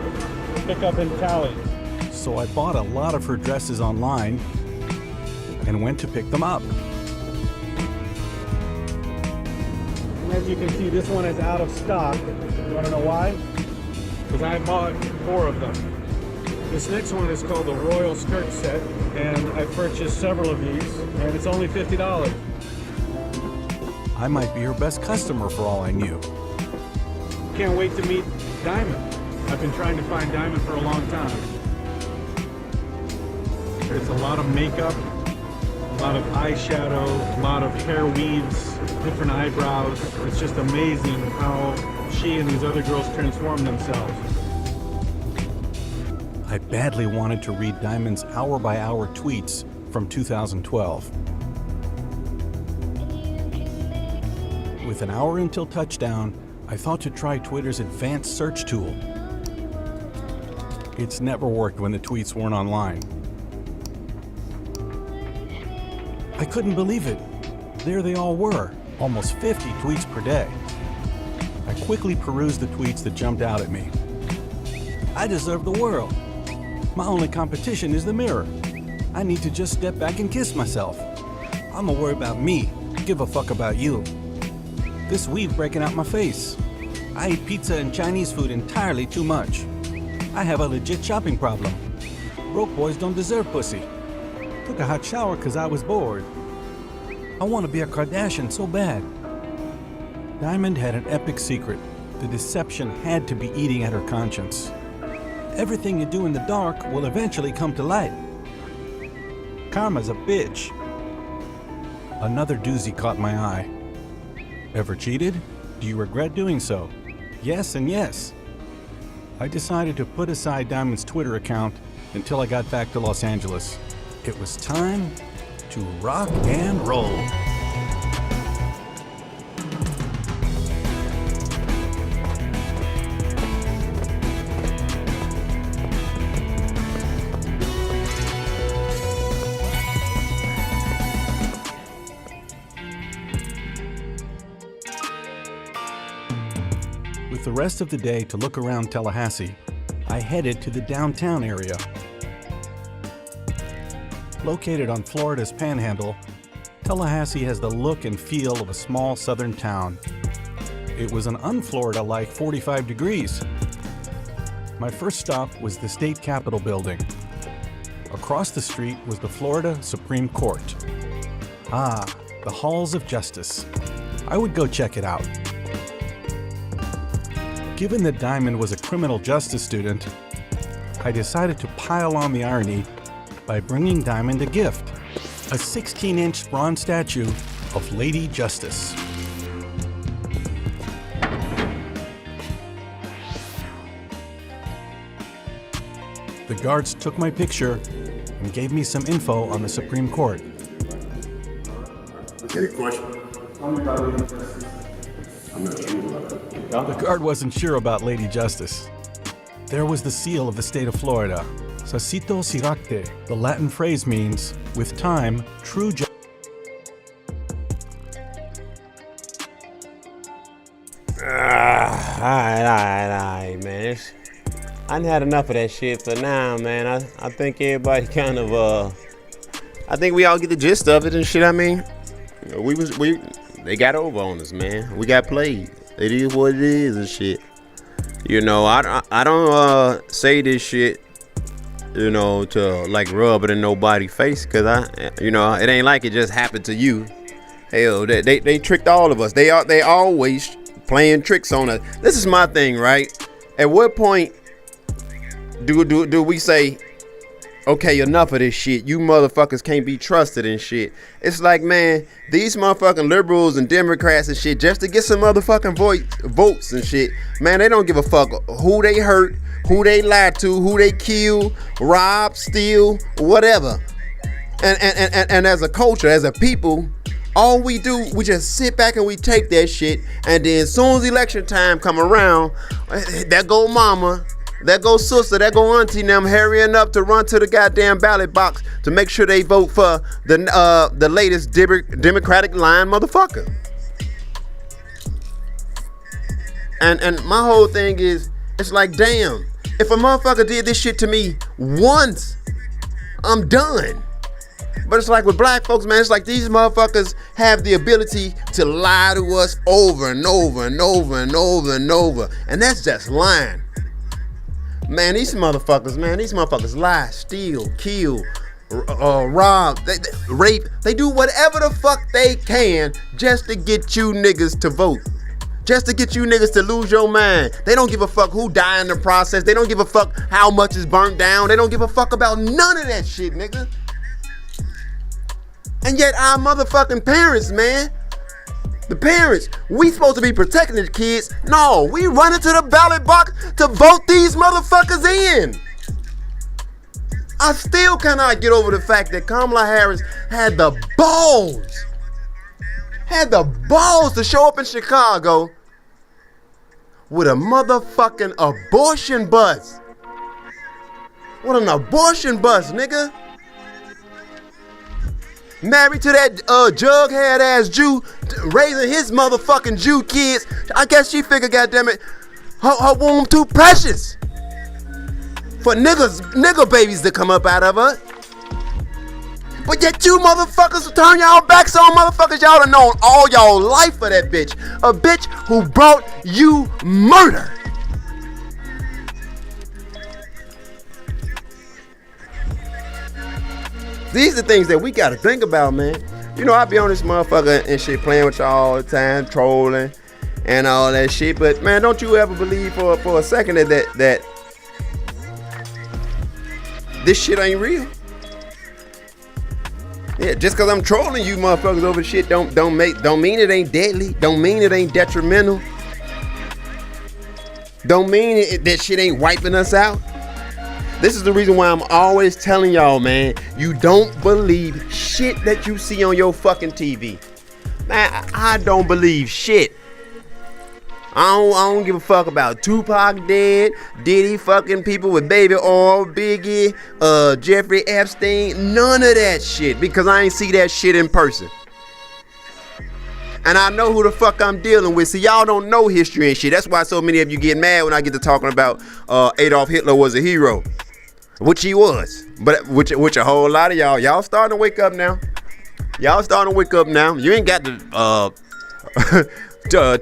pick up in Tally. So I bought a lot of her dresses online and went to pick them up. And as you can see, this one is out of stock. You want to know why? Because I bought 4 of them. This next one is called the Royal Skirt Set, and I purchased several of these, and it's only $50. I might be her best customer for all I knew. Can't wait to meet Diamond. I've been trying to find Diamond for a long time. There's a lot of makeup, a lot of eyeshadow, a lot of hair weaves, different eyebrows. It's just amazing how she and these other girls transform themselves. I badly wanted to read Diamond's hour-by-hour tweets from 2012. With an hour until touchdown, I thought to try Twitter's advanced search tool. It's never worked when the tweets weren't online. I couldn't believe it. There they all were, almost 50 tweets per day. I quickly perused the tweets that jumped out at me. I deserve the world. My only competition is the mirror. I need to just step back and kiss myself. I'ma worry about me, give a fuck about you. This weave breaking out my face. I eat pizza and Chinese food entirely too much. I have a legit shopping problem. Broke boys don't deserve pussy. Took a hot shower cause I was bored. I want to be a Kardashian so bad. Diamond had an epic secret. The deception had to be eating at her conscience. Everything you do in the dark will eventually come to light. Karma's a bitch. Another doozy caught my eye. Ever cheated? Do you regret doing so? Yes and yes. I decided to put aside Diamond's Twitter account until I got back to Los Angeles. It was time to rock and roll. the rest of the day to look around Tallahassee, I headed to the downtown area. Located on Florida's Panhandle, Tallahassee has the look and feel of a small southern town. It was an un-Florida-like 45 degrees. My first stop was the state capitol building. Across the street was the Florida Supreme Court. Ah, the halls of justice. I would go check it out. Given that Diamond was a criminal justice student, I decided to pile on the irony by bringing Diamond a gift, a 16-inch bronze statue of Lady Justice. The guards took my picture and gave me some info on the Supreme Court. Any question? The guard wasn't sure about Lady Justice. There was the seal of the state of Florida, Sacito Siracte. The Latin phrase means, with time, true justice. Alright, man. I done had enough of that shit for now, man. I think everybody kind of, I think we all get the gist of it and shit. I mean, they got over on us, man. We got played. It is what it is and shit. You know, I don't say this shit, you know, to like rub it in nobody's face, cause you know, it ain't like it just happened to you. Hell, they tricked all of us. They always playing tricks on us. This is my thing, right? At what point do we say, okay, enough of this shit? You motherfuckers can't be trusted and shit. It's like, man, these motherfucking liberals and Democrats and shit, just to get some motherfucking votes and shit, man, they don't give a fuck who they hurt, who they lied to, who they kill, rob, steal, whatever. And as a culture, as a people, all we do, we just sit back and we take that shit, and then as soon as election time come around, there go mama, there go sister, there go auntie, and them hurrying up to run to the goddamn ballot box to make sure they vote for the latest Democratic lying motherfucker. And my whole thing is, it's like, damn, if a motherfucker did this shit to me once, I'm done. But it's like with black folks, man, it's like these motherfuckers have the ability to lie to us over and over and over and over and over. And that's just lying. Man, these motherfuckers lie, steal, kill, rob, they rape. They do whatever the fuck they can just to get you niggas to vote. Just to get you niggas to lose your mind. They don't give a fuck who died in the process. They don't give a fuck how much is burnt down. They don't give a fuck about none of that shit, nigga. And yet our motherfucking parents, man, the parents, we supposed to be protecting the kids. No, we running to the ballot box to vote these motherfuckers in. I still cannot get over the fact that Kamala Harris had the balls to show up in Chicago with a motherfucking abortion bus. What an abortion bus, nigga. Married to that jughead ass Jew, raising his motherfucking Jew kids. I guess she figured, goddammit, her womb too precious for nigga babies to come up out of her. But yet you motherfuckers turn y'all backs on motherfuckers y'all have known all y'all life for that bitch. A bitch who brought you murder. These are things that we gotta think about, man. You know, I be on this motherfucker and shit playing with y'all all the time, trolling and all that shit. But man, don't you ever believe for a second that this shit ain't real. Yeah, just cause I'm trolling you motherfuckers over shit don't mean it ain't deadly. Don't mean it ain't detrimental. Don't mean that shit ain't wiping us out. This is the reason why I'm always telling y'all, man, you don't believe shit that you see on your fucking TV. Man, I don't believe shit. I don't give a fuck about Tupac dead, Diddy fucking people with baby oil, Biggie, Jeffrey Epstein, none of that shit, because I ain't see that shit in person. And I know who the fuck I'm dealing with. See, y'all don't know history and shit. That's why so many of you get mad when I get to talking about Adolf Hitler was a hero. Which he was. But which a whole lot of y'all starting to wake up now. Y'all starting to wake up now. You ain't got to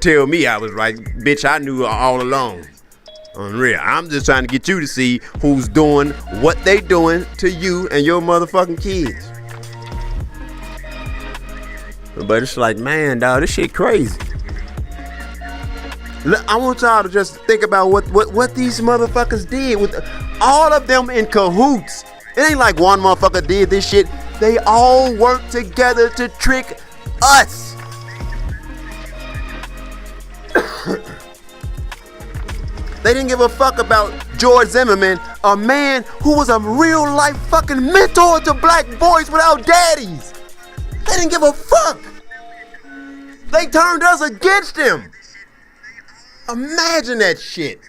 tell me I was right. Bitch, I knew all along. Unreal. I'm just trying to get you to see who's doing what they doing to you and your motherfucking kids. But it's like, man, dog, this shit crazy. I want y'all to just think about what these motherfuckers did with all of them in cahoots. It ain't like one motherfucker did this shit. They all worked together to trick us. They didn't give a fuck about George Zimmerman, a man who was a real life fucking mentor to black boys without daddies. They didn't give a fuck. They turned us against him. Imagine that shit.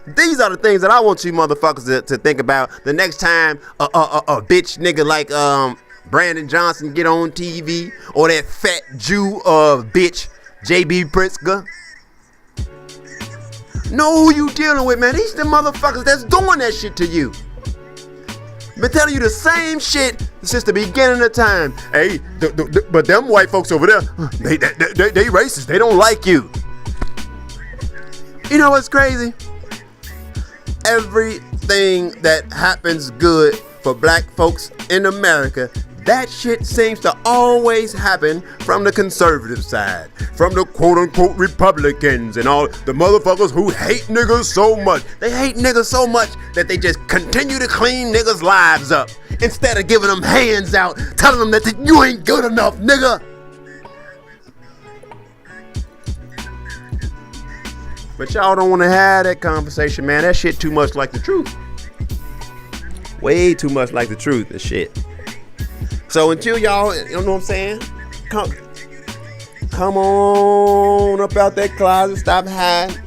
These are the things that I want you motherfuckers to think about the next time a bitch nigga like Brandon Johnson get on TV, or that fat Jew bitch JB Pritzker. Know who you dealing with, man. These the motherfuckers that's doing that shit to you. Been telling you the same shit since the beginning of time. Hey, but them white folks over there, they racist. They don't like you. You know what's crazy? Everything that happens good for black folks in America, that shit seems to always happen from the conservative side, from the quote-unquote Republicans and all the motherfuckers who hate niggas so much. They hate niggas so much that they just continue to clean niggas' lives up instead of giving them hands out, telling them that you ain't good enough, nigga. But y'all don't want to have that conversation, man. That shit too much like the truth. Way too much like the truth and shit. So until y'all, you know what I'm saying? Come on up out that closet, stop hiding.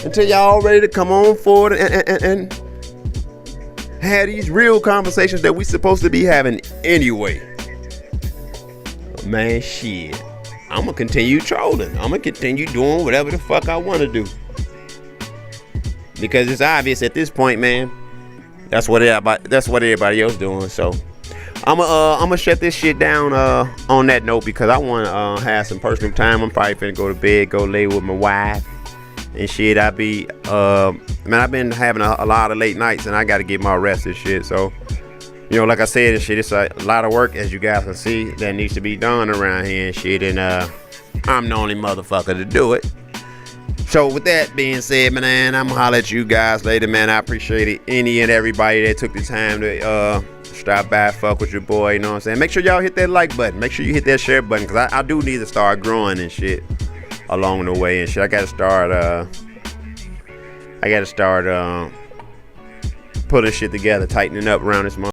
Until y'all ready to come on forward and have these real conversations that we supposed to be having anyway. Man, shit. I'm gonna continue trolling. I'm gonna continue doing whatever the fuck I want to do. Because it's obvious at this point, man. That's what everybody else doing. So I'm gonna shut this shit down on that note, because I want to have some personal time. I'm probably finna go to bed, go lay with my wife and shit. I've been having a lot of late nights, and I got to get my rest and shit. So, you know, like I said, and shit, it's a lot of work, as you guys can see, that needs to be done around here and shit. And I'm the only motherfucker to do it. So with that being said, man, I'm gonna holler at you guys later, man. I appreciate it. Any and everybody that took the time to stop by, fuck with your boy, you know what I'm saying? Make sure y'all hit that like button. Make sure you hit that share button, because I do need to start growing and shit along the way and shit. I gotta start putting shit together, tightening up around this month.